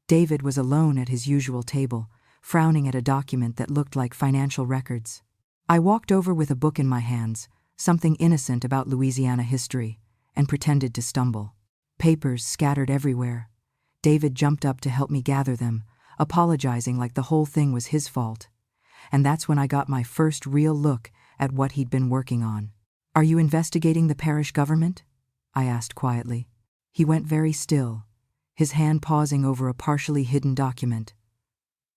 David was alone at his usual table, frowning at a document that looked like financial records. I walked over with a book in my hands, something innocent about Louisiana history, and pretended to stumble. Papers scattered everywhere. David jumped up to help me gather them, apologizing like the whole thing was his fault. And that's when I got my first real look at what he'd been working on. "Are you investigating the parish government?" I asked quietly. He went very still, his hand pausing over a partially hidden document.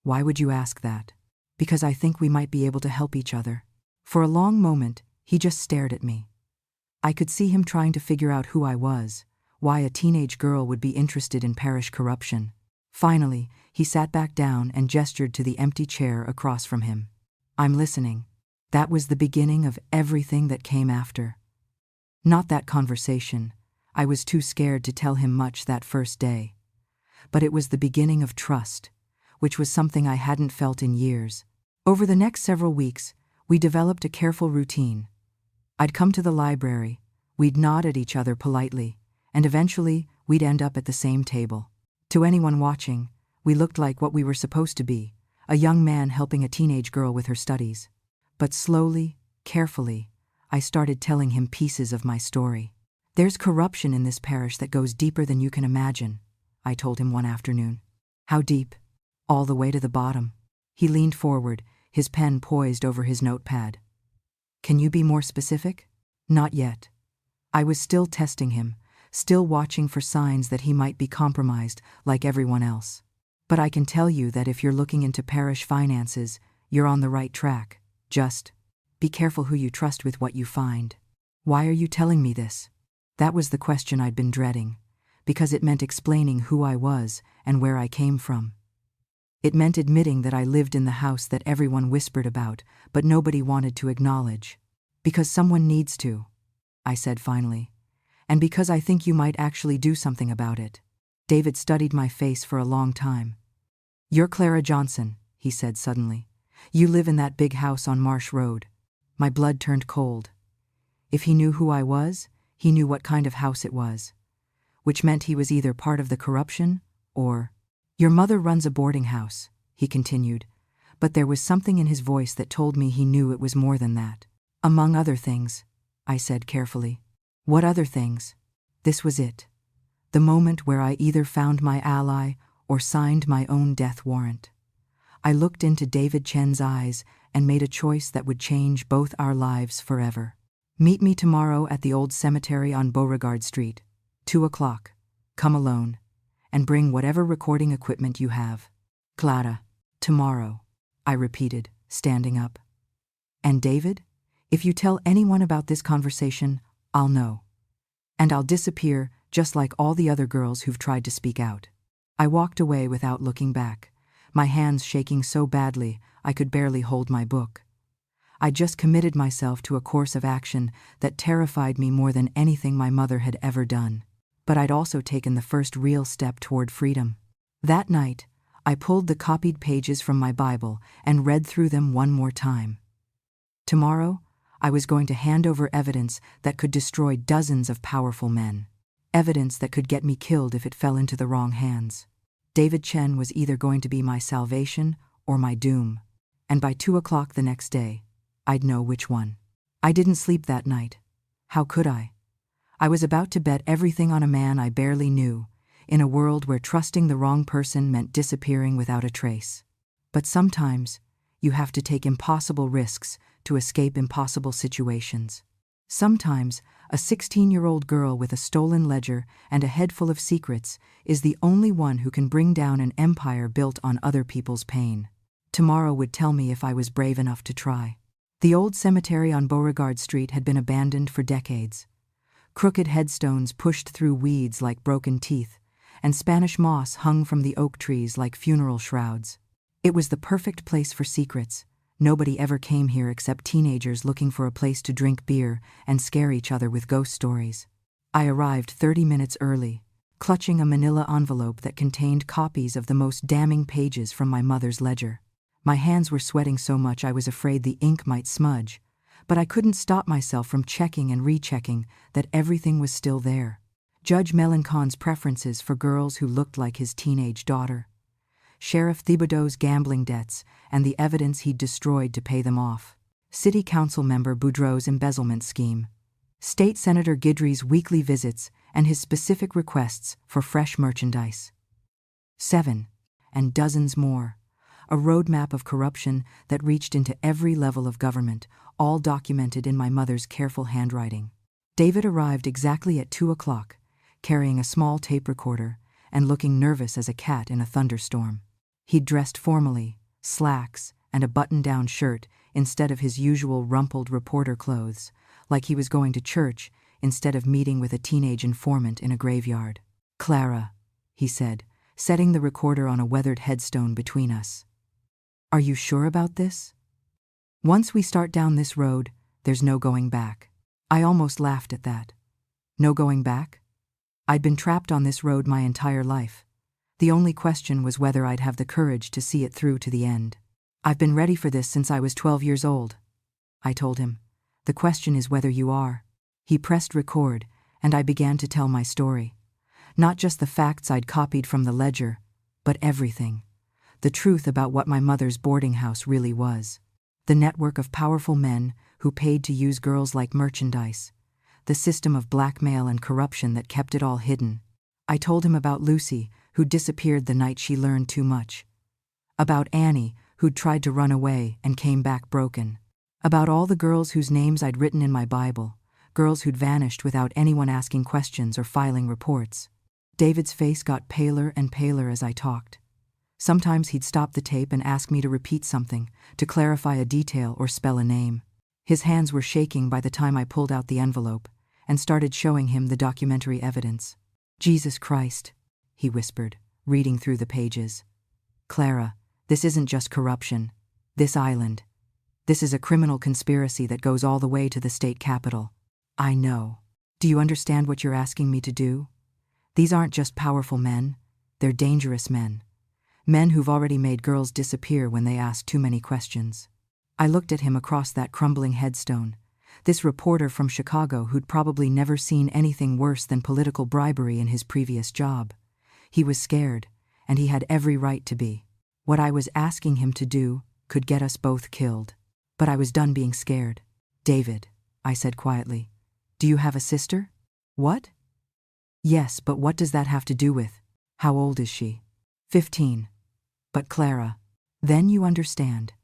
"Why would you ask that?" "Because I think we might be able to help each other." For a long moment, he just stared at me. I could see him trying to figure out who I was, why a teenage girl would be interested in parish corruption. Finally, he sat back down and gestured to the empty chair across from him. "I'm listening." That was the beginning of everything that came after. Not that conversation. I was too scared to tell him much that first day. But it was the beginning of trust. which was something I hadn't felt in years. Over the next several weeks, we developed a careful routine. I'd come to the library, we'd nod at each other politely, and eventually we'd end up at the same table. To anyone watching, we looked like what we were supposed to be, a young man helping a teenage girl with her studies. But slowly, carefully, I started telling him pieces of my story. "There's corruption in this parish that goes deeper than you can imagine," I told him one afternoon. "How deep?" "All the way to the bottom." He leaned forward, his pen poised over his notepad. "Can you be more specific?" Not yet. I was still testing him, still watching for signs that he might be compromised like everyone else. "But I can tell you that if you're looking into parish finances, you're on the right track. Just be careful who you trust with what you find." "Why are you telling me this?" That was the question I'd been dreading, because it meant explaining who I was and where I came from. It meant admitting that I lived in the house that everyone whispered about, but nobody wanted to acknowledge. "Because someone needs to," I said finally. "And because I think you might actually do something about it." David studied my face for a long time. "You're Clara Johnson," he said suddenly. "You live in that big house on Marsh Road." My blood turned cold. If he knew who I was, he knew what kind of house it was. Which meant he was either part of the corruption or— "Your mother runs a boarding house," he continued, but there was something in his voice that told me he knew it was more than that. "Among other things," I said carefully. "What other things?" This was it. The moment where I either found my ally or signed my own death warrant. I looked into David Chen's eyes and made a choice that would change both our lives forever. "Meet me tomorrow at the old cemetery on Beauregard Street, 2 o'clock. Come alone, and bring whatever recording equipment you have." "Clara, tomorrow," I repeated, standing up. "And David, if you tell anyone about this conversation, I'll know. And I'll disappear just like all the other girls who've tried to speak out." I walked away without looking back, my hands shaking so badly I could barely hold my book. I just committed myself to a course of action that terrified me more than anything my mother had ever done. But I'd also taken the first real step toward freedom. That night, I pulled the copied pages from my Bible and read through them one more time. Tomorrow, I was going to hand over evidence that could destroy dozens of powerful men. Evidence that could get me killed if it fell into the wrong hands. David Chen was either going to be my salvation or my doom. And by 2 o'clock the next day, I'd know which one. I didn't sleep that night. How could I? I was about to bet everything on a man I barely knew, in a world where trusting the wrong person meant disappearing without a trace. But sometimes, you have to take impossible risks to escape impossible situations. Sometimes, a 16-year-old girl with a stolen ledger and a head full of secrets is the only one who can bring down an empire built on other people's pain. Tomorrow would tell me if I was brave enough to try. The old cemetery on Beauregard Street had been abandoned for decades. Crooked headstones pushed through weeds like broken teeth, and Spanish moss hung from the oak trees like funeral shrouds. It was the perfect place for secrets. Nobody ever came here except teenagers looking for a place to drink beer and scare each other with ghost stories. I arrived 30 minutes early, clutching a manila envelope that contained copies of the most damning pages from my mother's ledger. My hands were sweating so much I was afraid the ink might smudge, but I couldn't stop myself from checking and rechecking that everything was still there. Judge Melancon's preferences for girls who looked like his teenage daughter. Sheriff Thibodeau's gambling debts and the evidence he'd destroyed to pay them off. City Council member Boudreau's embezzlement scheme. State Senator Guidry's weekly visits and his specific requests for fresh merchandise. 7. And dozens more. A roadmap of corruption that reached into every level of government, all documented in my mother's careful handwriting. David arrived exactly at 2 o'clock, carrying a small tape recorder and looking nervous as a cat in a thunderstorm. He'd dressed formally, slacks and a button-down shirt instead of his usual rumpled reporter clothes, like he was going to church instead of meeting with a teenage informant in a graveyard. "Clara," he said, setting the recorder on a weathered headstone between us. "Are you sure about this? Once we start down this road, there's no going back." I almost laughed at that. No going back? I'd been trapped on this road my entire life. The only question was whether I'd have the courage to see it through to the end. "I've been ready for this since I was 12 years old," I told him. "The question is whether you are." He pressed record, and I began to tell my story. Not just the facts I'd copied from the ledger, but everything. The truth about what my mother's boarding house really was. The network of powerful men who paid to use girls like merchandise. The system of blackmail and corruption that kept it all hidden. I told him about Lucy, who disappeared the night she learned too much. About Annie, who'd tried to run away and came back broken. About all the girls whose names I'd written in my Bible, girls who'd vanished without anyone asking questions or filing reports. David's face got paler and paler as I talked. Sometimes he'd stop the tape and ask me to repeat something, to clarify a detail or spell a name. His hands were shaking by the time I pulled out the envelope and started showing him the documentary evidence. "Jesus Christ," he whispered, reading through the pages. "Clara, this isn't just corruption. This island. This is a criminal conspiracy that goes all the way to the state capitol." "I know. Do you understand what you're asking me to do? These aren't just powerful men. They're dangerous men. Men who've already made girls disappear when they ask too many questions." I looked at him across that crumbling headstone. This reporter from Chicago who'd probably never seen anything worse than political bribery in his previous job. He was scared, and he had every right to be. What I was asking him to do could get us both killed. But I was done being scared. "David," I said quietly, "do you have a sister?" "What?" "Yes, but what does that have to do with?" "How old is she?" 15. "But Clara, then you understand.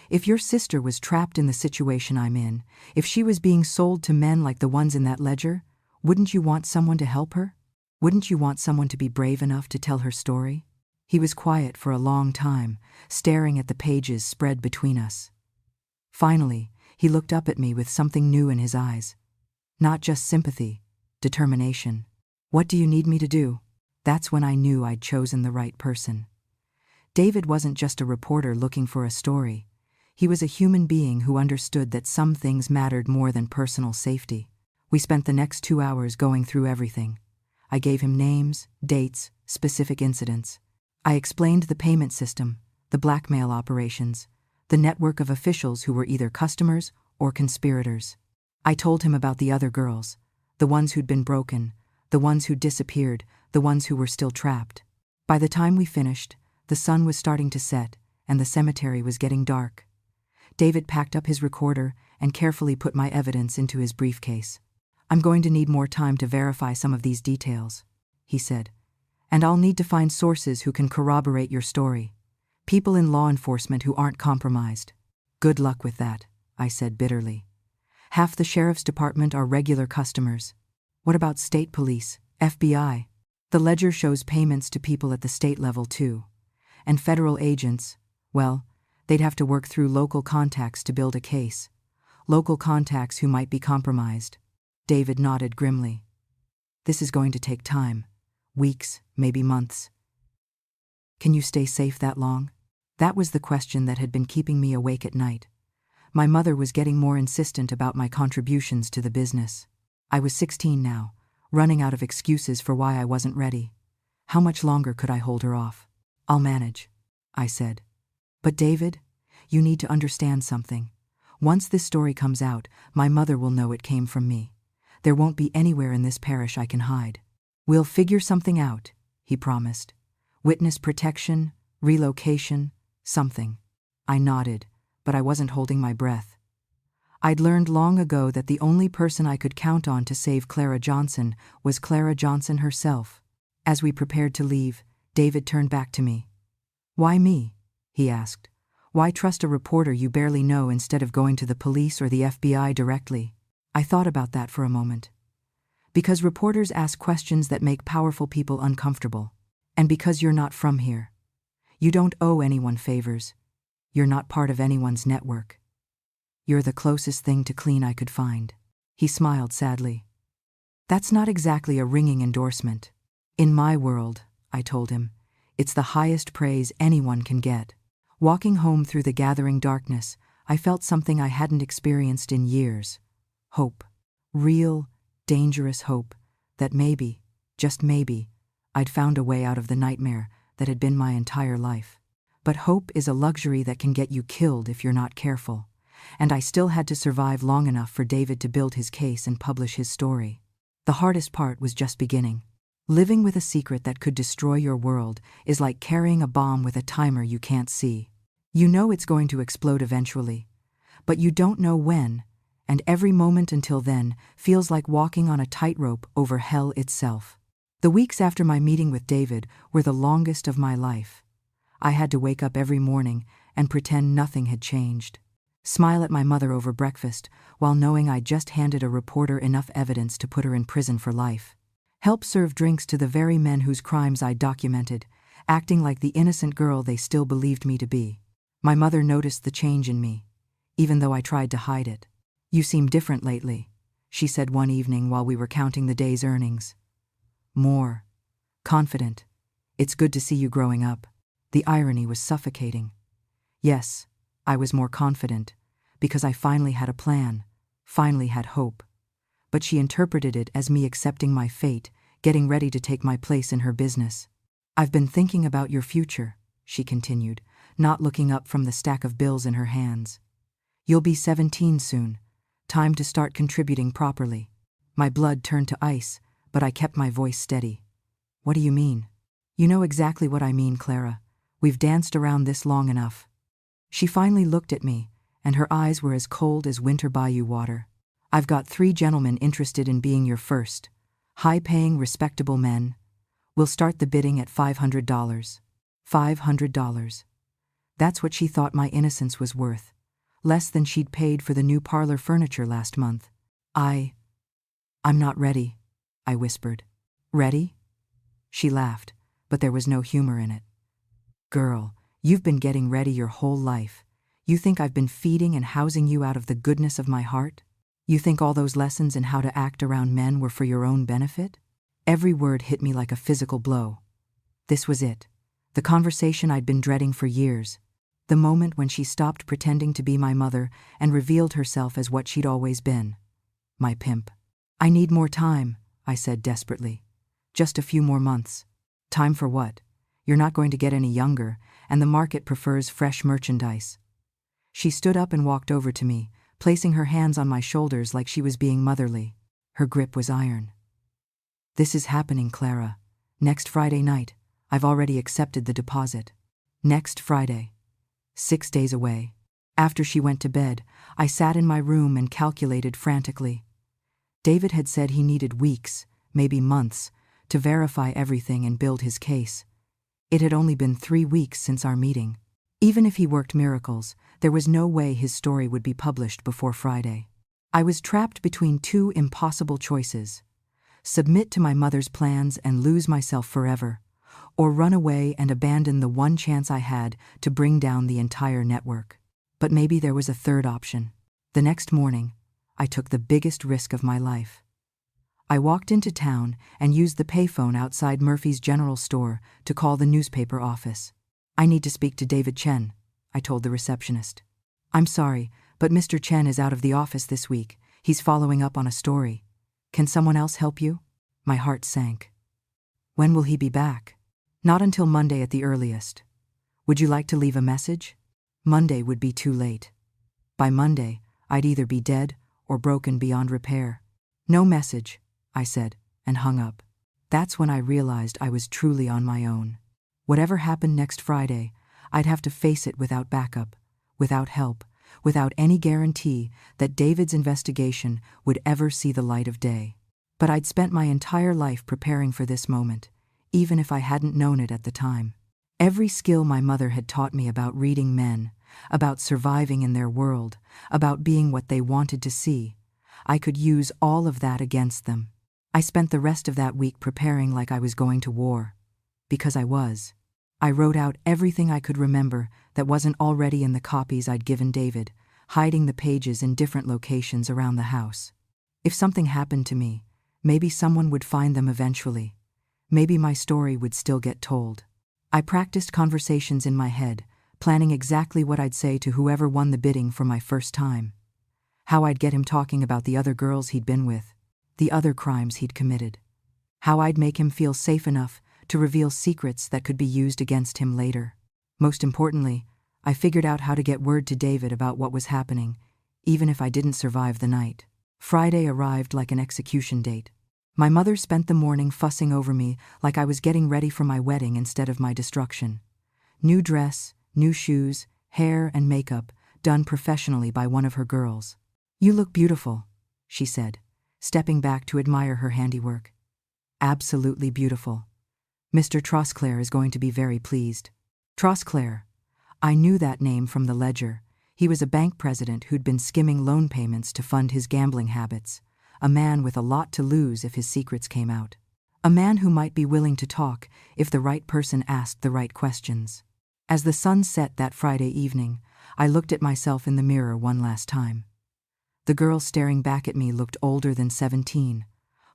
If your sister was trapped in the situation I'm in, if she was being sold to men like the ones in that ledger, wouldn't you want someone to help her? Wouldn't you want someone to be brave enough to tell her story?" He was quiet for a long time, staring at the pages spread between us. Finally, he looked up at me with something new in his eyes. Not just sympathy, determination. "What do you need me to do?" That's when I knew I'd chosen the right person. David wasn't just a reporter looking for a story. He was a human being who understood that some things mattered more than personal safety. We spent the next 2 hours going through everything. I gave him names, dates, specific incidents. I explained the payment system, the blackmail operations, the network of officials who were either customers or conspirators. I told him about the other girls, the ones who'd been broken, the ones who'd disappeared, the ones who were still trapped. By the time we finished, the sun was starting to set, and the cemetery was getting dark. David packed up his recorder and carefully put my evidence into his briefcase. "I'm going to need more time to verify some of these details," he said. "And I'll need to find sources who can corroborate your story. People in law enforcement who aren't compromised." "Good luck with that," I said bitterly. "Half the sheriff's department are regular customers. What about state police, FBI? The ledger shows payments to people at the state level too. And federal agents, well, they'd have to work through local contacts to build a case. Local contacts who might be compromised." David nodded grimly. "This is going to take time. Weeks, maybe months. Can you stay safe that long?" That was the question that had been keeping me awake at night. My mother was getting more insistent about my contributions to the business. I was 16 now, running out of excuses for why I wasn't ready. How much longer could I hold her off? "I'll manage," I said. "But David, you need to understand something. Once this story comes out, my mother will know it came from me. There won't be anywhere in this parish I can hide. We'll figure something out," he promised. "Witness protection, relocation, something." I nodded, but I wasn't holding my breath. I'd learned long ago that the only person I could count on to save Clara Johnson was Clara Johnson herself. As we prepared to leave, David turned back to me. "Why me?" he asked. "Why trust a reporter you barely know instead of going to the police or the FBI directly?" I thought about that for a moment. Because reporters ask questions that make powerful people uncomfortable. And because you're not from here. You don't owe anyone favors. You're not part of anyone's network. You're the closest thing to clean I could find. He smiled sadly. "That's not exactly a ringing endorsement. In my world," I told him, "it's the highest praise anyone can get." Walking home through the gathering darkness, I felt something I hadn't experienced in years. Hope. Real, dangerous hope that maybe, just maybe, I'd found a way out of the nightmare that had been my entire life. But hope is a luxury that can get you killed if you're not careful, and I still had to survive long enough for David to build his case and publish his story. The hardest part was just beginning. Living with a secret that could destroy your world is like carrying a bomb with a timer you can't see. You know it's going to explode eventually, but you don't know when, and every moment until then feels like walking on a tightrope over hell itself. The weeks after my meeting with David were the longest of my life. I had to wake up every morning and pretend nothing had changed. Smile at my mother over breakfast while knowing I just handed a reporter enough evidence to put her in prison for life. Help serve drinks to the very men whose crimes I documented, acting like the innocent girl they still believed me to be. My mother noticed the change in me, even though I tried to hide it. "You seem different lately," she said one evening while we were counting the day's earnings. "More confident. It's good to see you growing up." The irony was suffocating. Yes, I was more confident, because I finally had a plan, finally had hope. But she interpreted it as me accepting my fate, getting ready to take my place in her business. "I've been thinking about your future," she continued, not looking up from the stack of bills in her hands. "You'll be 17 soon. Time to start contributing properly." My blood turned to ice, but I kept my voice steady. "What do you mean?" "You know exactly what I mean, Clara. We've danced around this long enough." She finally looked at me, and her eyes were as cold as winter bayou water. "I've got 3 gentlemen interested in being your first. High-paying, respectable men. We'll start the bidding at $500. $500. That's what she thought my innocence was worth. Less than she'd paid for the new parlor furniture last month. I'm not ready," I whispered. "Ready?" She laughed, but there was no humor in it. "Girl, you've been getting ready your whole life. You think I've been feeding and housing you out of the goodness of my heart? You think all those lessons in how to act around men were for your own benefit?" Every word hit me like a physical blow. This was it, the conversation I'd been dreading for years, the moment when she stopped pretending to be my mother and revealed herself as what she'd always been, my pimp. "I need more time," I said desperately. "Just a few more months." "Time for what? You're not going to get any younger, and the market prefers fresh merchandise." She stood up and walked over to me, placing her hands on my shoulders like she was being motherly. Her grip was iron. "This is happening, Clara. Next Friday night. I've already accepted the deposit." Next Friday. 6 days away. After she went to bed, I sat in my room and calculated frantically. David had said he needed weeks, maybe months, to verify everything and build his case. It had only been 3 weeks since our meeting. Even if he worked miracles, there was no way his story would be published before Friday. I was trapped between 2 impossible choices: submit to my mother's plans and lose myself forever, or run away and abandon the one chance I had to bring down the entire network. But maybe there was a third option. The next morning, I took the biggest risk of my life. I walked into town and used the payphone outside Murphy's General Store to call the newspaper office. "I need to speak to David Chen," I told the receptionist. "I'm sorry, but Mr. Chen is out of the office this week. He's following up on a story. Can someone else help you?" My heart sank. "When will he be back?" "Not until Monday at the earliest." "Would you like to leave a message?" Monday would be too late. By Monday, I'd either be dead or broken beyond repair. "No message," I said, and hung up. That's when I realized I was truly on my own. Whatever happened next Friday, I'd have to face it without backup, without help, without any guarantee that David's investigation would ever see the light of day. But I'd spent my entire life preparing for this moment, even if I hadn't known it at the time. Every skill my mother had taught me about reading men, about surviving in their world, about being what they wanted to see, I could use all of that against them. I spent the rest of that week preparing like I was going to war. Because I was. I wrote out everything I could remember that wasn't already in the copies I'd given David, hiding the pages in different locations around the house. If something happened to me, maybe someone would find them eventually. Maybe my story would still get told. I practiced conversations in my head, planning exactly what I'd say to whoever won the bidding for my first time. How I'd get him talking about the other girls he'd been with, the other crimes he'd committed. How I'd make him feel safe enough to reveal secrets that could be used against him later. Most importantly, I figured out how to get word to David about what was happening, even if I didn't survive the night. Friday arrived like an execution date. My mother spent the morning fussing over me like I was getting ready for my wedding instead of my destruction. New dress, new shoes, hair and makeup, done professionally by one of her girls. "You look beautiful," she said, stepping back to admire her handiwork. "Absolutely beautiful. Mr. Trosclair is going to be very pleased." Trosclair. I knew that name from the ledger. He was a bank president who'd been skimming loan payments to fund his gambling habits, a man with a lot to lose if his secrets came out. A man who might be willing to talk if the right person asked the right questions. As the sun set that Friday evening, I looked at myself in the mirror one last time. The girl staring back at me looked older than 17,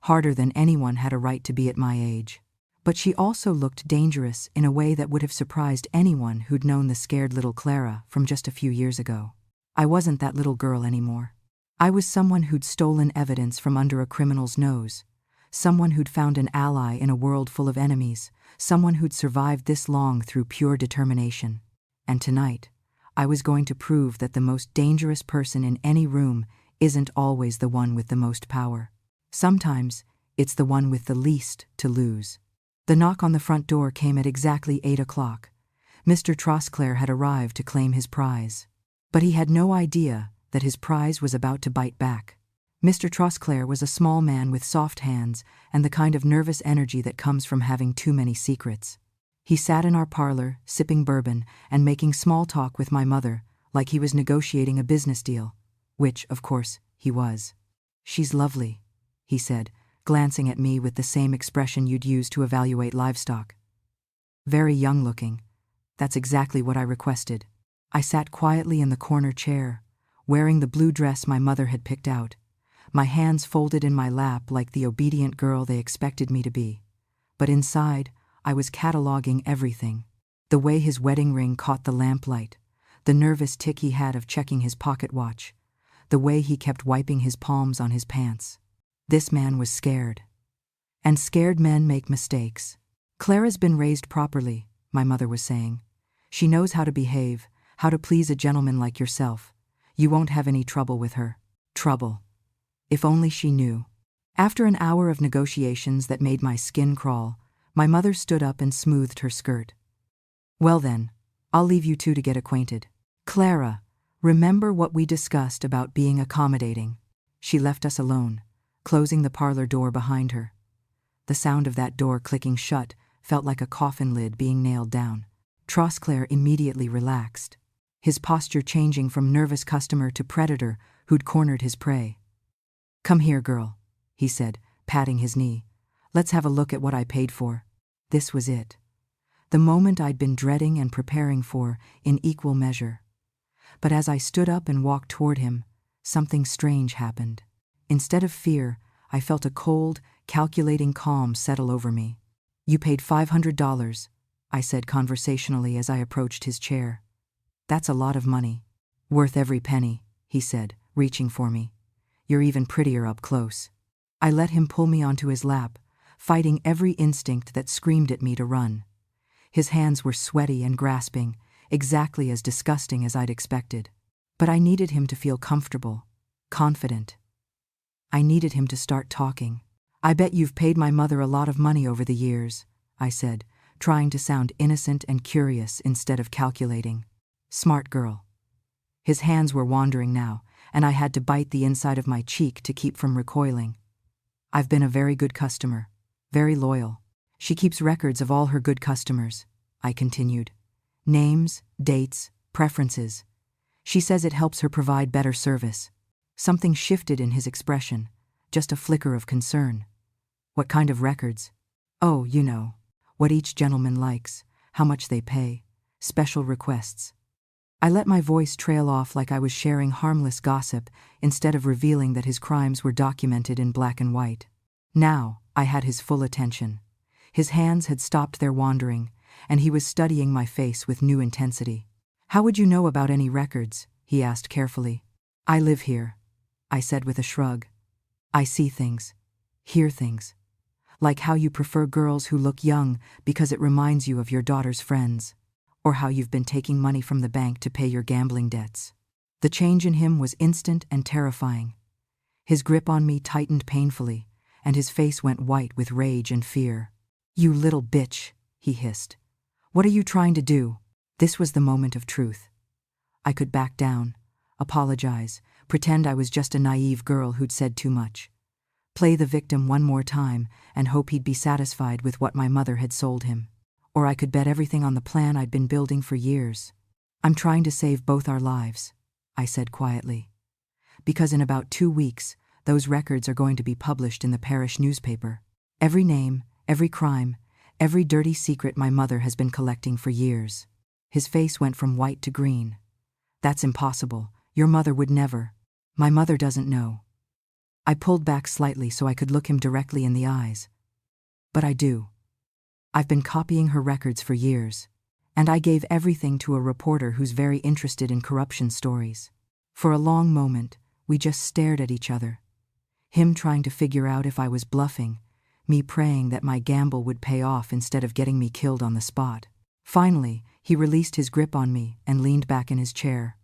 harder than anyone had a right to be at my age. But she also looked dangerous in a way that would have surprised anyone who'd known the scared little Clara from just a few years ago. I wasn't that little girl anymore. I was someone who'd stolen evidence from under a criminal's nose, someone who'd found an ally in a world full of enemies, someone who'd survived this long through pure determination. And tonight, I was going to prove that the most dangerous person in any room isn't always the one with the most power. Sometimes, it's the one with the least to lose. The knock on the front door came at exactly 8 o'clock. Mr. Trosclair had arrived to claim his prize. But he had no idea that his prize was about to bite back. Mr. Trosclair was a small man with soft hands and the kind of nervous energy that comes from having too many secrets. He sat in our parlor, sipping bourbon and making small talk with my mother, like he was negotiating a business deal, which, of course, he was. "She's lovely," he said, glancing at me with the same expression you'd use to evaluate livestock. "Very young-looking. That's exactly what I requested." I sat quietly in the corner chair, wearing the blue dress my mother had picked out, my hands folded in my lap like the obedient girl they expected me to be. But inside, I was cataloging everything. The way his wedding ring caught the lamplight, the nervous tick he had of checking his pocket watch, the way he kept wiping his palms on his pants. This man was scared. And scared men make mistakes. "Clara's been raised properly," my mother was saying. "She knows how to behave, how to please a gentleman like yourself. You won't have any trouble with her." Trouble. If only she knew. After an hour of negotiations that made my skin crawl, my mother stood up and smoothed her skirt. "Well then, I'll leave you two to get acquainted. Clara, remember what we discussed about being accommodating." She left us alone, closing the parlor door behind her. The sound of that door clicking shut felt like a coffin lid being nailed down. Trosclair immediately relaxed, his posture changing from nervous customer to predator who'd cornered his prey. "Come here, girl," he said, patting his knee. "Let's have a look at what I paid for." This was it. The moment I'd been dreading and preparing for in equal measure. But as I stood up and walked toward him, something strange happened. Instead of fear, I felt a cold, calculating calm settle over me. "You paid $500, I said conversationally as I approached his chair. "That's a lot of money." "Worth every penny," he said, reaching for me. "You're even prettier up close." I let him pull me onto his lap, fighting every instinct that screamed at me to run. His hands were sweaty and grasping, exactly as disgusting as I'd expected. But I needed him to feel comfortable, confident. I needed him to start talking. "I bet you've paid my mother a lot of money over the years," I said, trying to sound innocent and curious instead of calculating. "Smart girl." His hands were wandering now, and I had to bite the inside of my cheek to keep from recoiling. "I've been a very good customer, very loyal. She keeps records of all her good customers," I continued. "Names, dates, preferences. She says it helps her provide better service." Something shifted in his expression, just a flicker of concern. "What kind of records?" "Oh, you know, what each gentleman likes, how much they pay, special requests." I let my voice trail off like I was sharing harmless gossip instead of revealing that his crimes were documented in black and white. Now, I had his full attention. His hands had stopped their wandering, and he was studying my face with new intensity. "How would you know about any records?" he asked carefully. "I live here," I said with a shrug. "I see things, hear things. Like how you prefer girls who look young because it reminds you of your daughter's friends, or how you've been taking money from the bank to pay your gambling debts. The change in him was instant and terrifying. His grip on me tightened painfully, and his face went white with rage and fear. "You little bitch," he hissed. "What are you trying to do?" This was the moment of truth. I could back down, apologize, pretend I was just a naive girl who'd said too much. Play the victim one more time and hope he'd be satisfied with what my mother had sold him. Or I could bet everything on the plan I'd been building for years. "I'm trying to save both our lives," I said quietly. "Because in about 2 weeks, those records are going to be published in the parish newspaper. Every name, every crime, every dirty secret my mother has been collecting for years." His face went from white to green. "That's impossible. Your mother would never." "My mother doesn't know." I pulled back slightly so I could look him directly in the eyes. "But I do. I've been copying her records for years, and I gave everything to a reporter who's very interested in corruption stories." For a long moment, we just stared at each other. Him trying to figure out if I was bluffing, me praying that my gamble would pay off instead of getting me killed on the spot. Finally, he released his grip on me and leaned back in his chair.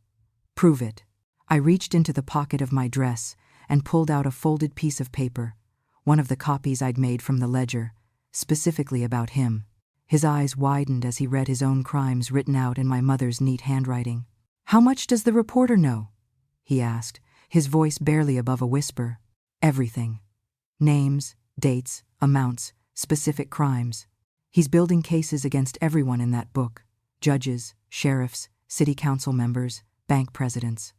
"Prove it." I reached into the pocket of my dress and pulled out a folded piece of paper, one of the copies I'd made from the ledger, specifically about him. His eyes widened as he read his own crimes written out in my mother's neat handwriting. "How much does the reporter know?" he asked, his voice barely above a whisper. "Everything. Names, dates, amounts, specific crimes. He's building cases against everyone in that book. Judges, sheriffs, city council members, bank presidents."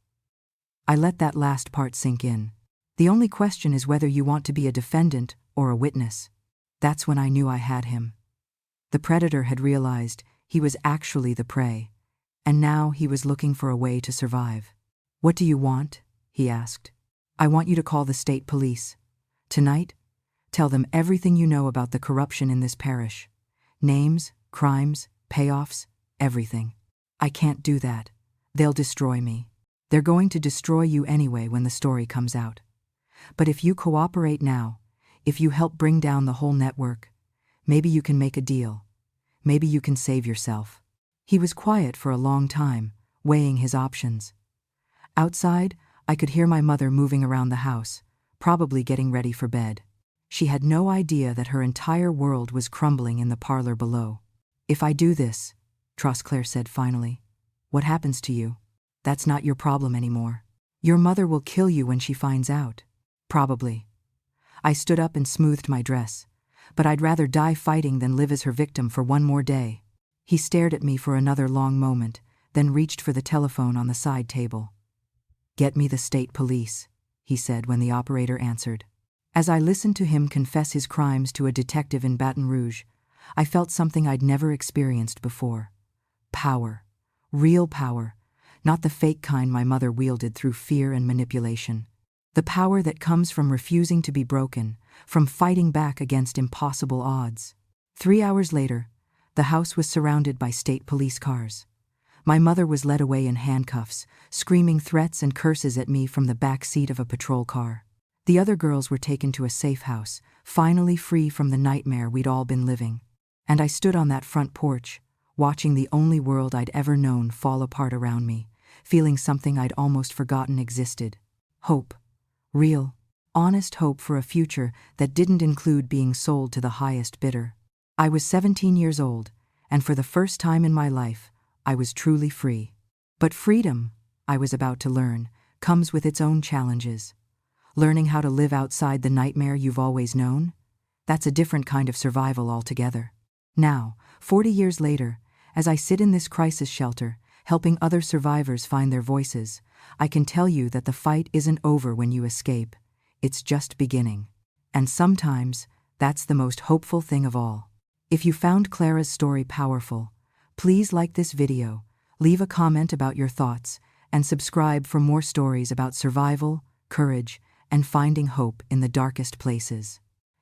I let that last part sink in. "The only question is whether you want to be a defendant or a witness." That's when I knew I had him. The predator had realized he was actually the prey, and now he was looking for a way to survive. "What do you want?" he asked. "I want you to call the state police. Tonight, tell them everything you know about the corruption in this parish. Names, crimes, payoffs, everything." "I can't do that. They'll destroy me." "They're going to destroy you anyway when the story comes out. But if you cooperate now, if you help bring down the whole network, maybe you can make a deal. Maybe you can save yourself." He was quiet for a long time, weighing his options. Outside, I could hear my mother moving around the house, probably getting ready for bed. She had no idea that her entire world was crumbling in the parlor below. "If I do this," Trosclair said finally, "what happens to you? That's not your problem anymore. Your mother will kill you when she finds out." "Probably." I stood up and smoothed my dress, but I'd rather die fighting than live as her victim for one more day. He stared at me for another long moment, then reached for the telephone on the side table. "Get me the state police," he said when the operator answered. As I listened to him confess his crimes to a detective in Baton Rouge, I felt something I'd never experienced before. Power. Real power. Not the fake kind my mother wielded through fear and manipulation. The power that comes from refusing to be broken, from fighting back against impossible odds. 3 hours later, the house was surrounded by state police cars. My mother was led away in handcuffs, screaming threats and curses at me from the back seat of a patrol car. The other girls were taken to a safe house, finally free from the nightmare we'd all been living. And I stood on that front porch, watching the only world I'd ever known fall apart around me, feeling something I'd almost forgotten existed. Hope. Real, honest hope for a future that didn't include being sold to the highest bidder. I was 17 years old, and for the first time in my life, I was truly free. But freedom, I was about to learn, comes with its own challenges. Learning how to live outside the nightmare you've always known? That's a different kind of survival altogether. Now, 40 years later, as I sit in this crisis shelter, helping other survivors find their voices, I can tell you that the fight isn't over when you escape. It's just beginning. And sometimes, that's the most hopeful thing of all. If you found Clara's story powerful, please like this video, leave a comment about your thoughts, and subscribe for more stories about survival, courage, and finding hope in the darkest places.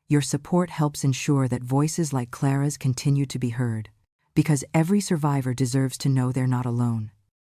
Your support helps ensure that voices like Clara's continue to be heard, because every survivor deserves to know they're not alone.